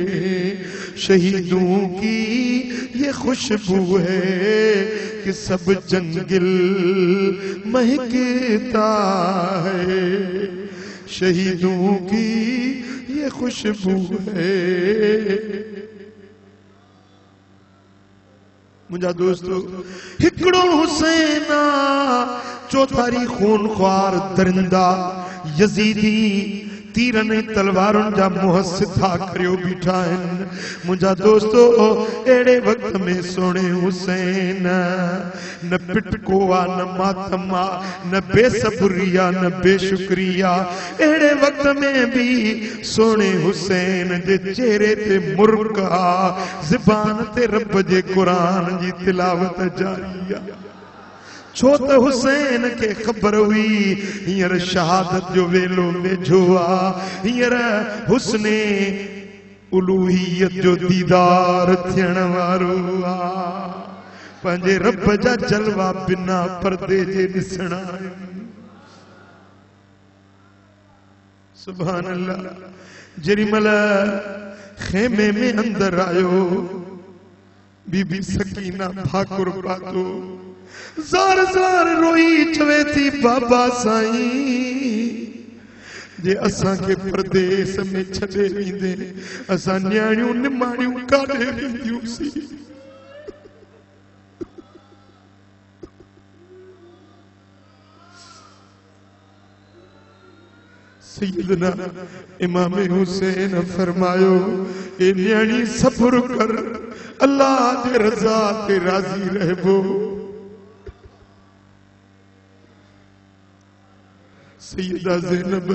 शहीदों की ये खुशबू है कि सब जंगल महकता है, शहीदों की ये खुशबू है। मुझा दोस्तों हिकड़ो हुसैन चौधारी खूनख्वार दरिंदा यजीदी तीरनि तलवारुनि जा मुंह सिधा करियो बीठा आहिनि। मुंहिंजा दोस्तो अहिड़े वक़्त में सोणे हुसैन न पिटको आ, न मातम आ, न बेसब्री आ, न बेशुक्री आ। अहिड़े वक़्त में भी सोणे हुसैन जे चेहरे ते मुर्क आ, ज़बान ते रब जे क़ुरान जी तिलावत जारी आ। छो त हुसैन के खबर हुई हींअर शहादत जो वेलो वेझो आ, हींअर हुस्ने उलूहियत जो दीदार थियण वारो आ। पंहिंजे रब जा जलवा बिना पर्दे जे ॾिसणा आहिनि। सुभान अल्लाह। जेॾीमहिल खेमे में अंदर आयो, बीबी सकीना भाकुर पातो, ज़ार ज़ार रोई चवे थी, बाबा साईं जे असां के परदेस में छॾे वेंदे असां न्याणियूं निमाणियूं काॾे वेंदियूंसीं। सैयदना इमाम हुसैन फरमायो, ए न्याणी सब्र कर, अल्लाह जे रज़ा ते राज़ी रहबो। सैयदा ज़ैनब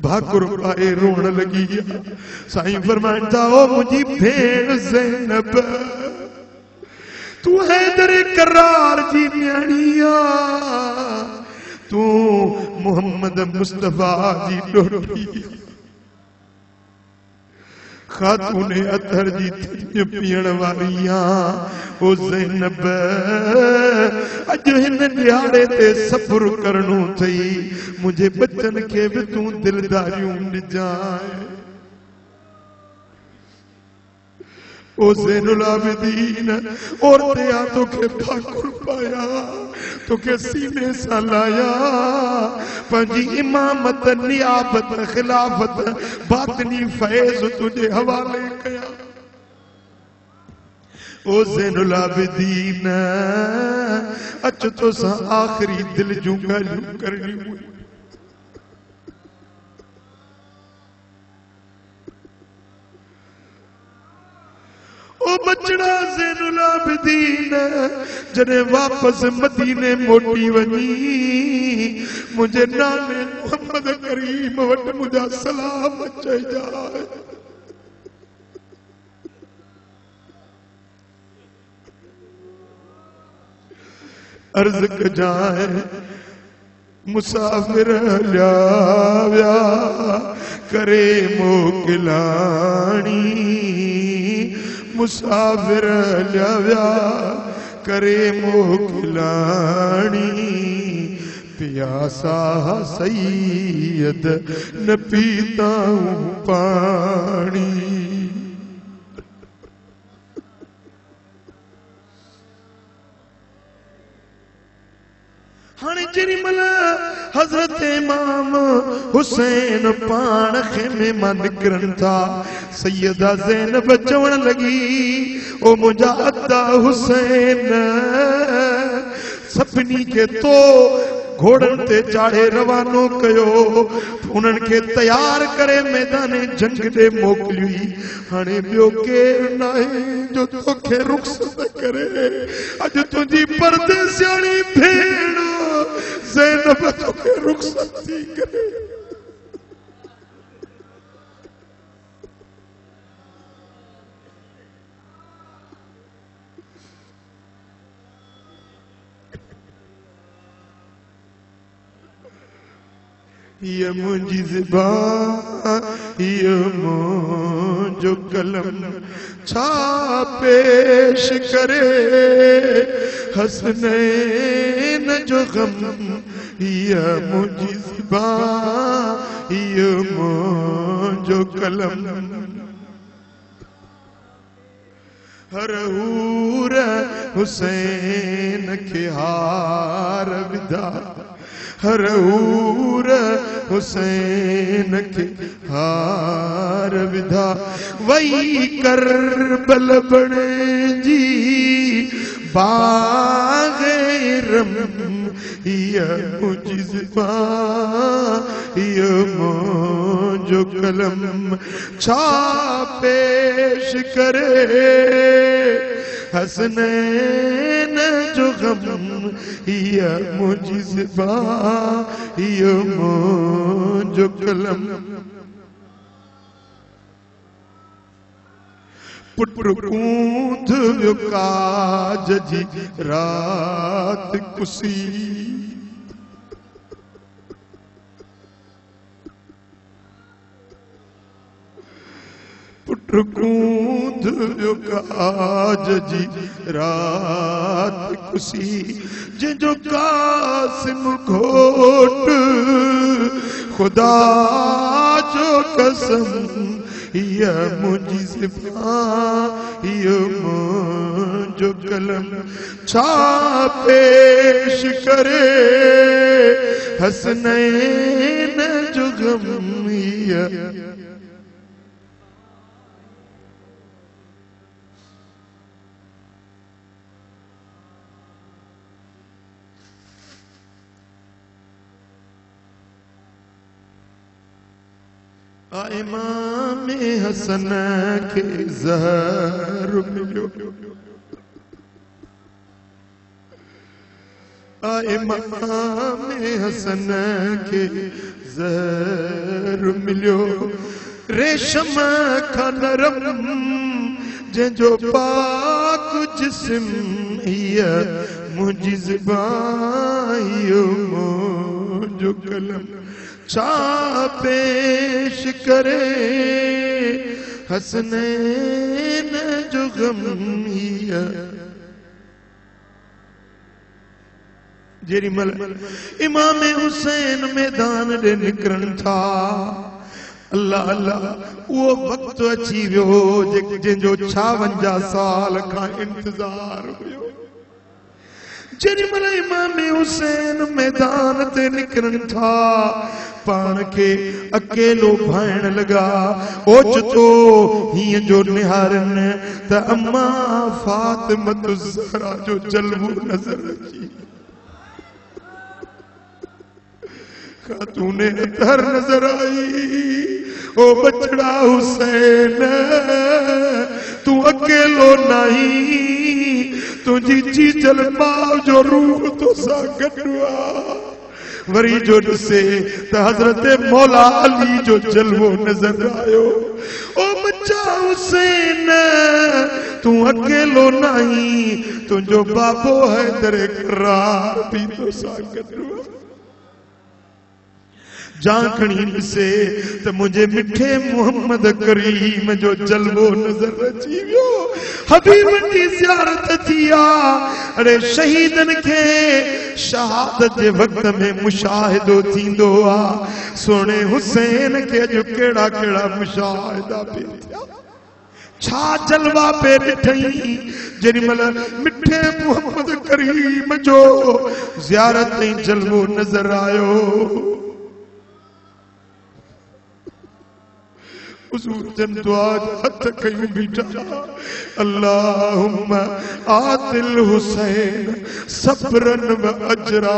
भाकुर पाए रोण लगी। साईं फरमाइनि था, ओ मुंहिंजी भेण ज़ैनब, तू हैदर करार जी न्याणी आ, तू मोहम्मद मुस्तफा जी ॾोहिटी, खातून अतर जी थिय पीअण वारी आ। ओ ज़ैनब, अॼु हिन ॾियारे ते सब्र करणो अथई, मुंहिंजे बचन खे बि तूं दिलदारियूं ॾिजांइ। ओ ज़ैनुल आबिदीन और तेया तो के ठाकुर पाया तो के सीने सा लाया पंजी इमामत नियाबत खिलाफत बातनी फैज तुझे हवाले कया ओ ज़ैनुल आबिदीन अच तो सा आखिरी दिल जूं गालियूं करनी हुई ओ बचड़ा ज़ैनुल आबिदीन जने वापस मदीने मोटी वनी मुझे नाने मोहम्मद करीम वट मुझा सलाम अचे जाए अर्ज कजाए मुसाफिर लिया करे मोकलानी मुसाफिर लिया करे मोकलानी प्यासा सैयद न पीता हूँ पानी हाणे जेरी मला हजरत इमाम हुसैन पान खेमे मां निकरन था सैयदा ज़ैनब चवण लगी ओ मुंहिंजा अद्दा हुसैन सभिनी के तो घोड़न ते चाढ़े रवानो कयो उन्हनि के तैयार करे मैदान जंग दे मोकली हाणे ॿियो केरु नाहे जो तोखे रुख़सत करे अज तुंहिंजी परदेसियाणी भेण ज़ैनब तोखे रुख़सत थी करे ये मुझी ज़बान ये मुझो कलम छा पेश करे हसनैन जो गम ये मुझी ज़बान ये मुझो कलम हर हूर हुसैन के हार विदा हर हूर हुसैन के हार विधा वही करबल बने जी बाग़रम ये मुझी ज़बान ये मुझो कलम छा पेश करे हसनैन जो गम ये मुझी ज़बान ये मुझो कलम पुट कूंद वियो काज जी रात कुसी पुट कूंद वियो काज जी रात कुसी जिंजो कासिम घोट खुदा जो कसम ये मुझी ज़बान ये मुझो कलम छा पेश करे हसनैन जो गम ये इमाम हसन के ज़हर मिलो इमाम हसन के ज़हर मिलो रेशम का नरम जंजो पाक जिस्म ये मुझी ज़बान ये मुझो कलम छा पेश करे हसनैन जो गम ये जेरी मल इमाम हुसैन मैदान दे निकरन था अल्लाह अल्लाह वो वक्त अची वियो जो 56 साल का इंतजार हुयो। जेॾीमहिल इमाम हुसैन मैदान ते निकिरन था पान के अकेलो भाइण लगा ओचितो हीअं जो निहारन त अम्मा फातिमत ज़हरा जो जलवो नजर अची खातूने अतहर नजर आई। ओ बचड़ा हुसैन तू अकेलो नहीं तुझी चीचल मां जो रूह तो सा गडुआ वरी जो ॾिसे त हज़रत मौला अली जो जलवो नजर आयो। ओ बच्चा हुसैन तू अकेलो नहीं तुझो बाबो हैदर करार भी तो सा गडुआ जाखणी ॾिसे त मुझे मिठे मोहम्मद करीम जो जलवो नजर अची वियो। हबीबन जी ज़ियारत थी आ। अरे शहीदन के शहादत जे वक्त में मुशाहिदो थींदो आ। सोने हुसैन के अॼु केड़ा केड़ा मुशाहिदा पे थिया छा जलवा पे ॾिठई जेॾीमहिल मिठे मोहम्मद करीम जो ज़ियारत ऐं जलवो नजर आयो। हुजूर जन दुआ हथ कयूं बीठा अल्लाहुम्मा आतिल हुसैन सब्रन व अजरा।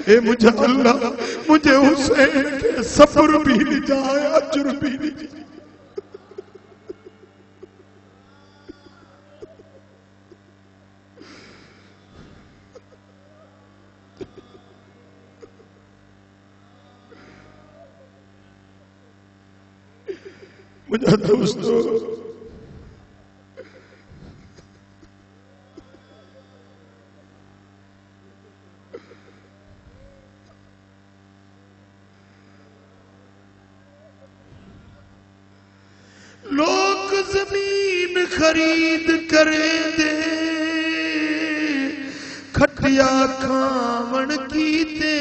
ए मुझे अल्लाह मुझे हुसैन के सब्र भी ॾिजाए अजर भी ॾिजाए। मुझे दोस्तों लोग जमीन खरीद करे दे खटिया खावण कीते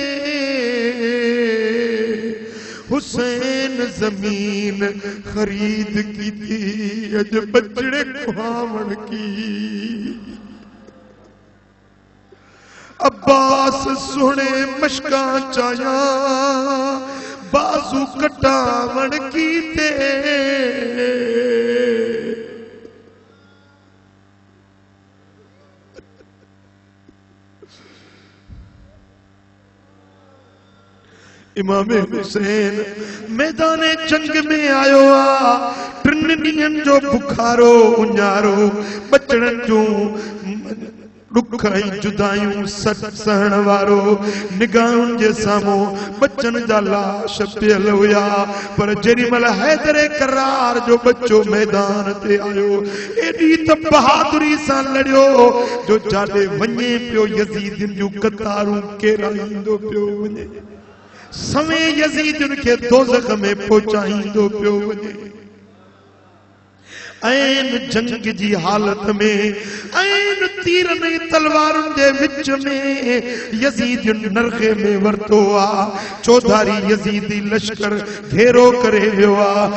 हुसैन जमीन खरीद की थी अज बचड़े खुआवण की। अब्बास सुने मशका चाया बाजू कटावण की थे इमाम हुसैन मैदान जंग में आयो आ। 3 ॾींहंनि जो बुखारो उञारो बचड़न जो दुख ऐं जुदायूं सहण वारो निगाहुनि जे साम्हूं बचन जा लाश पियल हुया। पर जेॾीमहिल हैदर करार जो बच्चो मैदान ते आयो एॾी त बहादुरी सां लड़ियो जो जाॾे वञे पियो यज़ीदिन जूं कतारूं केराईंदो पियो वञे सवे यज़ीदिन खे दोज़ख में पहुचाईंदो पियो वञे। ऐन जंग जी हालत में ऐन तीरन ऐं तलवारुनि जे विच में यज़ीद नरखे में वरतो आ। चौधारी यज़ीदी लश्कर घेरो करे वियो आ।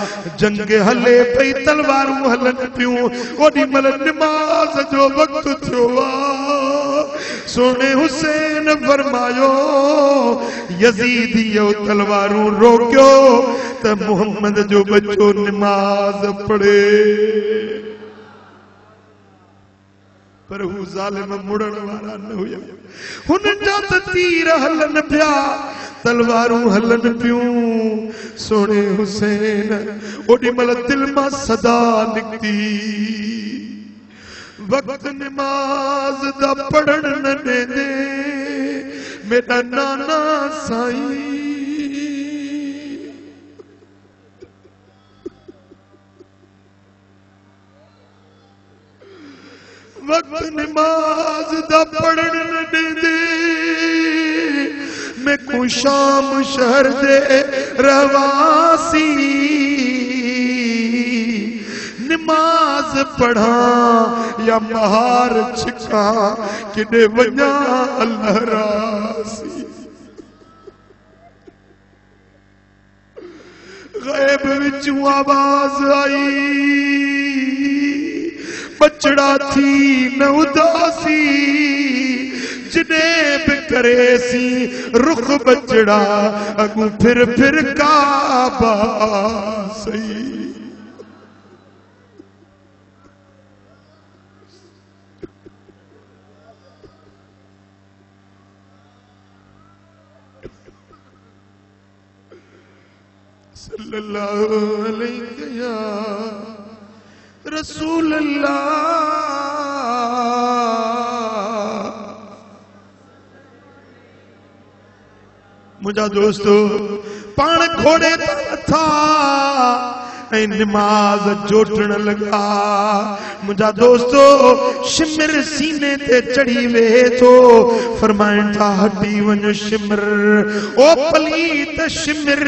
जंग हले पई तलवारूं हलन पियूं ओॾीमहिल निमाज़ जो वक्त थियो आ। सोने हुसैन फरमायो यज़ीदी तलवारूं रोकियो त मोहम्मद जो बच्चो निमाज़ पढ़े। पर हू ज़ालिम मुड़न वारा न हुया। हुन जा त तीर हलन पिया तलवारूं हलन पियूं। सोने हुसैन ओॾीमहिल दिल मां सदा निकती वक्त निमाज़ दा पढ़ण न ॾेंदे मेरा नाना साईं। वक्त निमाज दा पढ़न न देंदे मैं को शाम शहर दे रहवासी निमाज पढ़ा या महार छिका किडे वञा अल्लाह रासी। गैब विचों आवाज आई, बचड़ा थी न उदासी, जिन्हें भी करे सी रुख बचड़ा, अगू फिर काबा सही। सल्लल्लाहु अलैहि या रसूल अल्लाह। मुझा दोस्तों पान घोड़े था नमाज जोटन लगा। मुझा दोस्तों शिमर सीने ते चढ़ी वे तो फरमाइन था हटी वन शिमर, ओ पलीत शिमर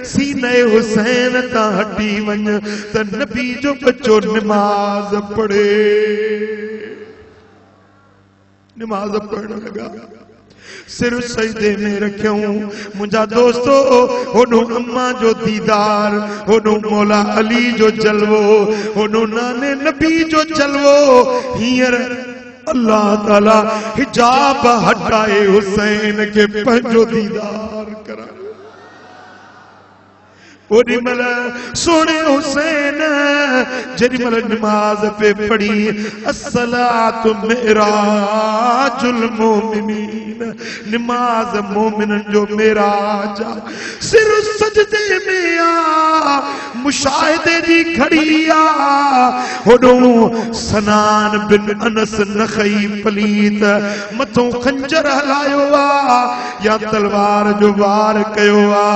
सीने हुसैन ता हटी वन। त नबी जो बच्चो नमाज पढ़े, नमाज पढ़ने लगा, सिर सजदे में रखूं। मुझा दोस्तों होनू अम्मा जो दीदार, होनू मौला अली जो जलवो, होनू नाने नबी जो जलवो। हींअर अल्लाह ताला हिजाब हटाए हुसैन के पंजो दीदार करा। ओडी मल सोने हुसैन जरी मल नमाज पे पढ़ी, अस्सलातु मिराजुल मोमिनीन, नमाज मोमिनन जो मेराज। सिर सजदे में आ मुशाहिदे जी खड़ी आ, होडो सनान बिन अनस नखई पलीत मथों खंजर हलायो आ या तलवार जो वार कयो आ।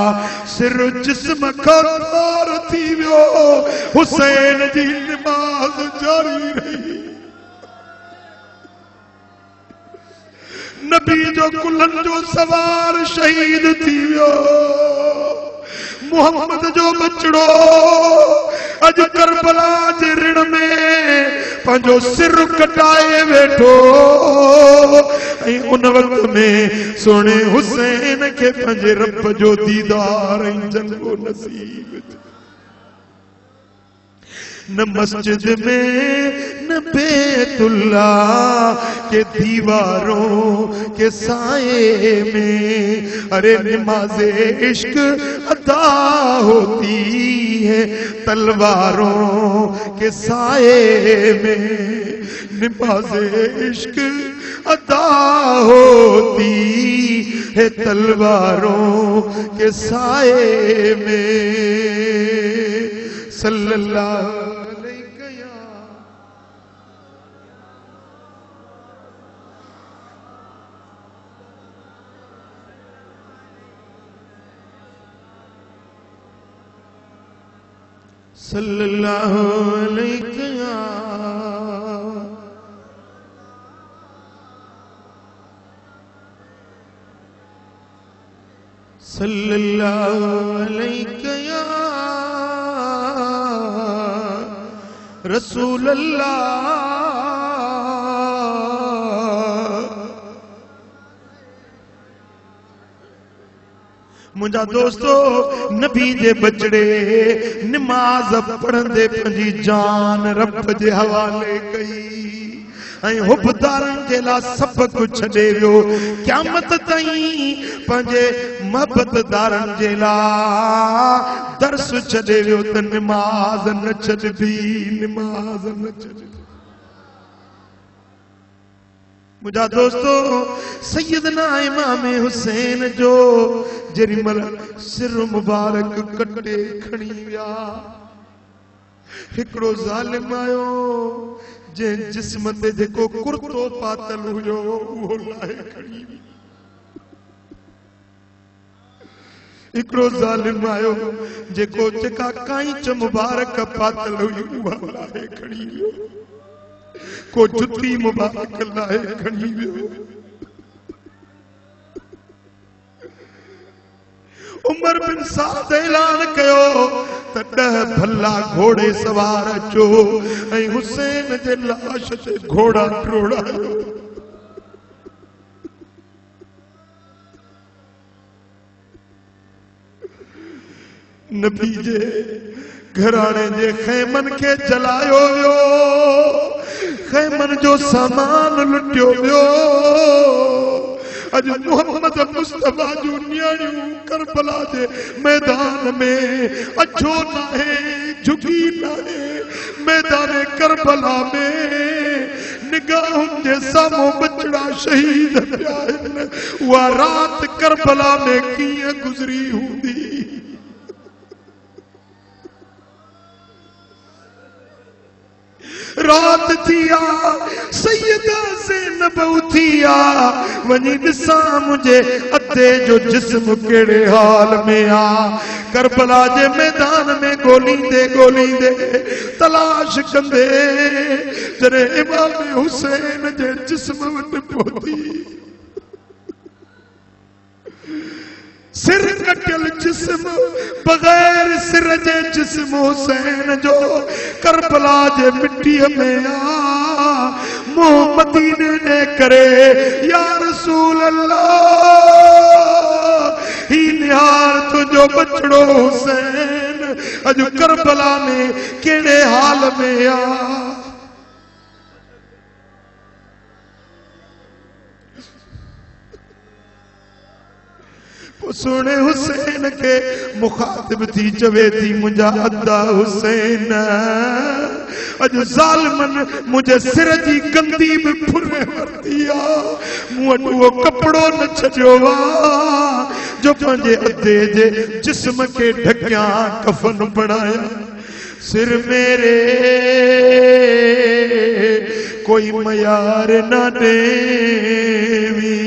सिर जिस्म खर थी वियो, हुसैन जी नमाज जारी रही। नबी जो कुलन जो सवार शहीद थी वियो, मोहम्मद जो बचड़ो अज करबला जे ऋण में पंजो सिर कटाए वेठो। उन वक्त में सोने हुसैन के पंजे रब जो दीदार जंगो नसीब। न मस्जिद में न बैतुल्ला के दीवारों के साए में, अरे नमाज़े इश्क अदा होती है तलवारों के साए में। नमाज़े इश्क अदा होती है तलवारों के साए में। सल्लल्लाहु सल्लल्लाहु अलैहि या सल्लल्लाहु अलैहि या रसूल अल्लाह। मुझा दोस्तों नबी जे बचड़े नमाज पढ़ंदे पंजी जान रब जे हवाले कई, हुबदारन जे ला सब कुछ छॾे वियो। क़यामत ताईं पंहिंजे मोहब्बतदारन जे ला दर्स छॾे वियो त नमाज न छॾबी, नमाज न छॾबी। मुझा दोस्तों सैयदना इमाम हुसैन जो जरिमल सिर मुबारक कटे खणी विया, हिकड़ो ज़ालिम आयो जे जिस्म ते जेको कुर्तो पातल हुयो उहो लाहे खणी। हिकड़ो ज़ालिम आयो जेको जेका कांच मुबारक पातल हुई उहा लाहे खणी वियो, को जुती मुबारक लाहे खणी वियो। उमर बिन साद ऐलान कयो त 10 भला घोड़े सवार अचो ऐं हुसैन जे लाश ते घोड़ा ट्रोड़ायो। नबी जे घराने जे खैमन के जलायो वियो, खैमन जो सामान लुटियो वियो। अज मोहम्मद मुस्तफा जो न्याणियूं करबला जे मैदान में अछो नाहे झुकी नाहे, मैदान करबला में निगाहुनि जे साम्हूं बचड़ा शहीद पिया आहिनि। उहा रात करबला में कीअं गुज़री हूंदी। रात थिया सैयदा ज़ैनब उथिया, वञी ॾिसां मुंहिंजे अधे जो जिस्म कहिड़े हाल में आ। करबला जे मैदान में ॻोल्हींदे ॻोल्हींदे तलाश कंदे जॾहिं इमाम हुसैन जे जिस्म वटि पहुती, सिर कटियल जिस्म, बग़ैर सिर जे जिस्म हुसैन जो करबला जे मिट्टीअ में आ। मुंहुं मदीने ने करे, या रसूल अल्लाह, ही निहार तुंहिंजो बचड़ो हुसैन अॼु करबला में कहिड़े हाल में आ। सोने हुसैन के मुखातिब थी चवे थी, मुंहिंजा अदा हुसैन, अॼु ज़ालिमन मुंहिंजे सिर जी गंदी बि फुरे वरिती आ। मूं वटि उहो कपिड़ो न छॾियो आ जो पंहिंजे अधे जे जिस्म खे ढकियां कफन बणाया। सिर मेरे कोई मयार न देवी,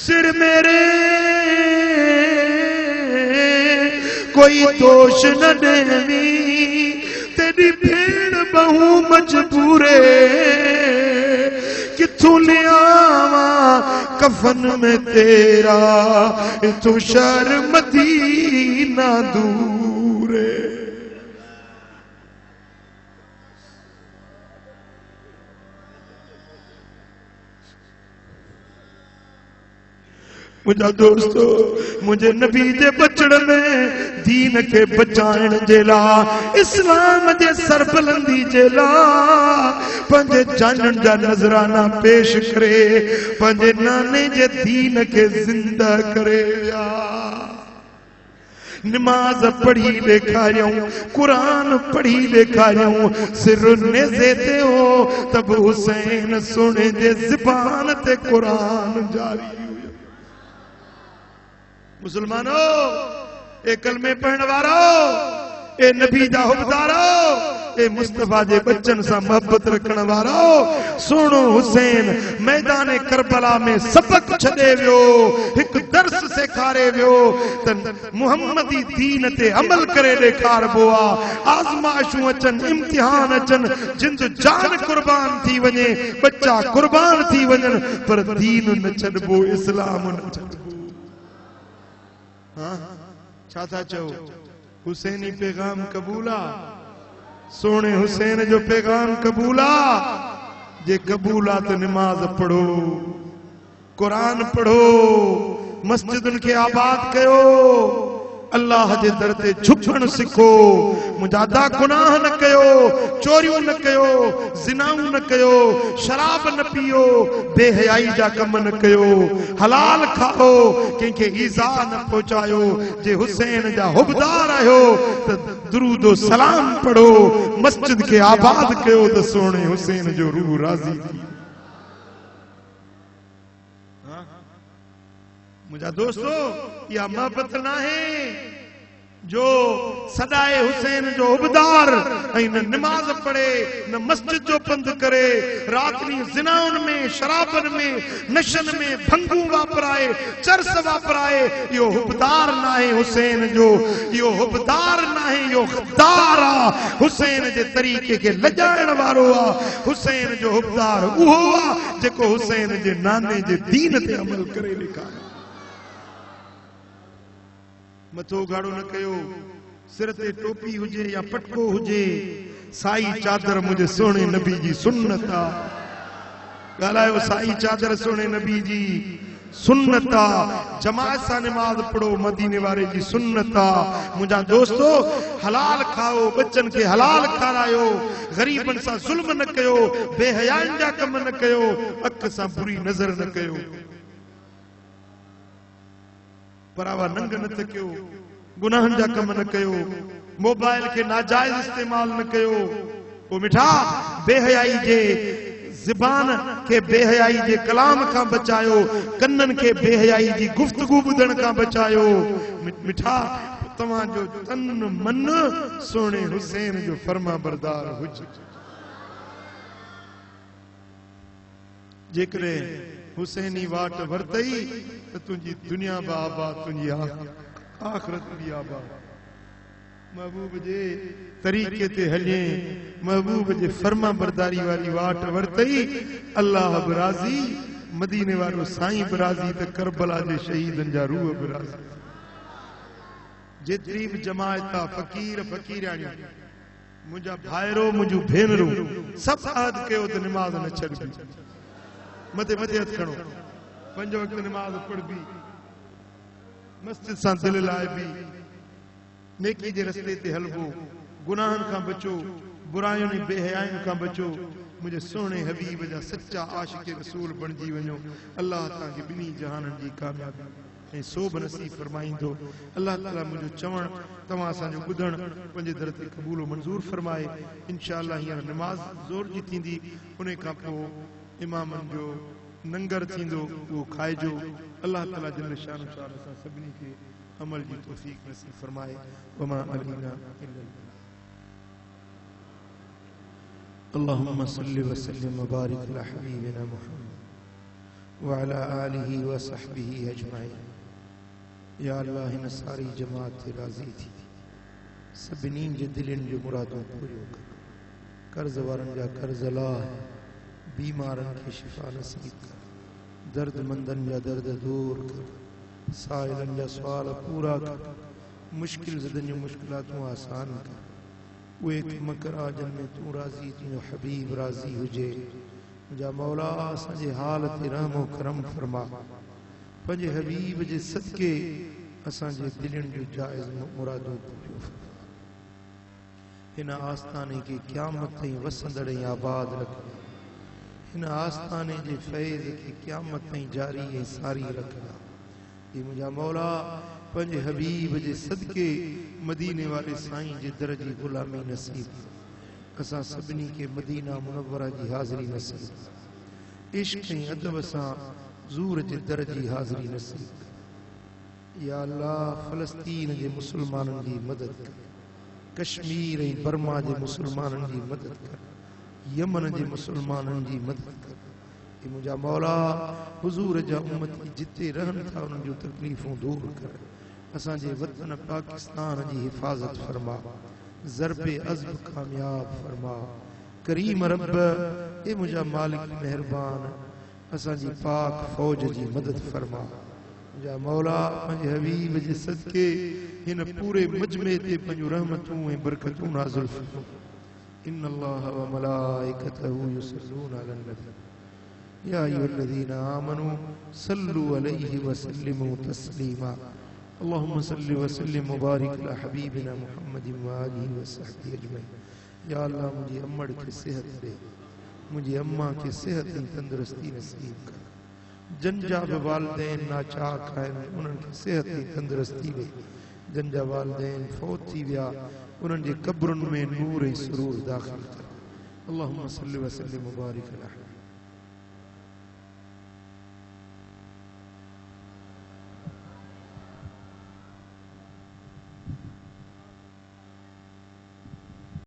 सिर मेरे कोई दोष न देवी, तेरी भेड़ बहु मजबूरे, किथों ले आवा कफन में तेरा, इथों शहर मदीना दूरे। मुझा दोस्तों, मुझे नबी जे बचड़ में दीन के बचाइण जे ला, इस्लाम जे सरबलंदी जे ला पंहिंजे जानन जा नजराना पेश करे, पंहिंजे नाने जे दीन के जिंदा करे विया। नमाज पढ़ी ॾेखारियऊं, कुरान पढ़ी ॾेखारियऊं, सिर नेज़े ते हो तब हुसैन सोने जे ज़बान ते कुरान जारी। मुसलमानों, ए कलमे पढ़ने वारो, ए नबी जा हुबदारो, ए मुस्तफा जे बच्चन सा मोहब्बत रखने वारो, सोनो हुसैन मैदान करबला में सबक छॾे वियो, एक दर्स सेखारे वियो त मुहम्मदी दीन ते अमल करे ॾेखारबो आ। आज़माइशूं अचनि, इम्तिहान अचनि, जिंद जान कुर्बान थी वञे, बच्चा कुर्बान थी वञनि, पर दीन न छॾबो, इस्लाम न छॾबो। हाँ, छा था चओ? हुसैनी पैगाम कबूला, सोने हुसैन जो पैगाम कबूला। जे कबूला तो नमाज पढ़ो, कुरान पढ़ो, मस्जिदन के आबाद कयो, अल्लाह जे दर ते झुकण सिखो, मुजादा गुनाह न कयो, चोरियूं न कयो, जिनाऊं न कयो, शराब न पियो, बेहयाई जा कम न कयो, हलाल खाओ, कंहिंखे ईज़ा न पहुचायो। जे हुसैन जा हुबदार आहियो त दुरूद सलाम पढ़ो, मस्जिद के आबाद कयो त सोने हुसैन जो रूह राज़ी थी। मुझा दोस्तों, या मोहब्बत ना है जो सदाए हुसैन जो हुबदार ऐं न नमाज पढ़े, न मस्जिद जो बंद करे, रातनी जिनाउन में, शराबन में, नशन में भंगू वापराए, चरस वापराए, यो हुबदार ना है हुसैन जो, यो हुबदार ना है, यो गद्दार आ। हुसैन जे तरीके के लजाइण वारो आ। हुसैन जो हुबदार उहो आ जेको हुसैन जे नाने जे दीन ते अमल करे ॾेखारे। मथो गाड़ो न कयो, सिर ते टोपी हुजे या पटको हुजे, साई चादर मुझे सोने नबी जी सुन्नत आ। ॻाल्हायो साई चादर सोने नबी जी, सुन्नता जमात सा नमाज पढ़ो मदीने वाले जी सुन्नता मुझा दोस्तों हलाल खाओ बच्चन के हलाल खारायो गरीबन सा जुल्म न कयो बेहयान जा कम न कयो अख सा बुरी नजर न कयो परावा नंग न तकियो गुनाहन जा कम न कयो मोबाइल के नाजायज इस्तेमाल न कयो ओ मिठा बेहयाई जे ज़बान के बेहयाई जे कलाम का बचायो कन्नन के बेहयाई जी गुफ्तगू बुधन का बचायो मिठा तव्हां जो तन मन सोने हुसैन जो फरमा बरदार हुज जेकरे हुसैनी वाट वरतई तो तुझी दुनिया बा आबाद तुझी आखिरत भी आबाद महबूब जे तरीके ते हले महबूब जे फरमा बरदारी वाली वाट वरतई अल्लाह बराजी मदीने वालो साईं बराजी ते करबला जे शहीदन जा रूह बराजी जेतरी भी जमायता फकीर फकीरानी मुझा भाईरो मुझू भेनरो सब आद कयो तो नमाज न छड़बी मते मते हथ खणो पंज वक्त नमाज पढ़बी मस्जिद सा दिल लाए भी नेकी जे रस्ते ते हलबो गुनाहन का बचो बुराइयों ने बेहयाइन का बचो मुझे सोने हबीब जा सच्चा आशिक रसूल बनजी वनो अल्लाह ताला के बिनी जहानन जी कामयाबी ए सोब नसीब फरमाइंदो अल्लाह ताला मुझे चवण तवा सा जो बुधण पंजे दर ते कबूल मंजूर फरमाए इंशाअल्लाह हियर नमाज जोर जी थींदी उने का पो इमामन जो नंगर थींदो वो खाइजो अल्लाह ताला जल्ल शान शान सा सभनी के अमल की तौफीक नसीब फरमाए वमा अलीना अल्लाहुम्मा सल्लि व सल्लिम व बारिक अला हबीबिना मुहम्मद व अला आलिहि व सहबिहि अजमाइन या अल्लाह इन सारी जमात ते राजी थी सभिनी जे दिलन जो मुरादों पूरियो कर कर्ज वारन जा कर्ज ला बीमारन के शिफा नसीब कर दर्द मंदन जा दर्द दूर कर साइलन जा सवाल पूरा कर मुश्किल ज़दन जो मुश्किलातों आसान कर वो एक मकरा जन में तू राजी तुझो हबीब राजी हुजे जा मौला सजे हाल ते रहम व करम फरमा पंजे हबीब जे सदके असां जे दिलन जो जायज मुरादों पूरियो हिन आस्थाने के क़यामत ताईं वसंदड़ ऐं आबाद रख हिन आस्थाने जे फैज़ के क़यामत ताईं जारी ऐं सारी रखना ये मुझा मौला पंज हबीब जे सदके मदीने वाले साईं जे दर जी गुलामी नसीब असां सभिनी के मदीना मुनव्वरा जी हाज़िरी नसीब इश्क ऐं अदब सां ज़ूर जे दर जी हाज़िरी नसीब या अल्लाह फ़लस्तीन जे मुसलमानन जी मदद कर कश्मीर ऐं बर्मा जे मुसलमानन जी मदद कर यमन जे मुसलमानन जी मदद कर ये मुझा मौला हुजूर जा उम्मती जिते रहन था उन जो तकलीफों दूर कर असां जे वतन पाकिस्तान जी हिफाजत फरमा ज़रबे अज़्ब कामयाब फरमा करीम रब ए मुझा मालिक मेहरबान असां जी पाक फौज जी मदद फरमा मुझा मौला पंज हबीब जे सदके हिन पूरे मजमे ते पंजू रहमतूं ऐं बरकतूं नाज़िल फरमा इन्न अल्लाह व मलाइकतहू युसल्लूना अलन नबी या अय्युहल्लज़ीना आमनू सल्लू अलैहि व सल्लिमू तस्लीमा अल्लाहुम्मा सल्लि व सल्लिम व बारिक अला हबीबिना मुहम्मदिन व आलिहि व सहबिहि अजमईन या अल्लाह मुझे अम्मड़ के सेहत दे मुझे अम्मा के सेहत ऐं तंदुरुस्ती नसीब कर जंजा बि वालदैन नाचाक आहिनि उन्हनि खे सेहत ऐं तंदुरुस्ती ॾे जंजा वालदैन फौत थी विया उन्हनि जे क़ब्रुनि में नूर ऐं सुरूर दाख़िल कर अल्लाहुम्मा सल्लि व सल्लिम व बारिक अला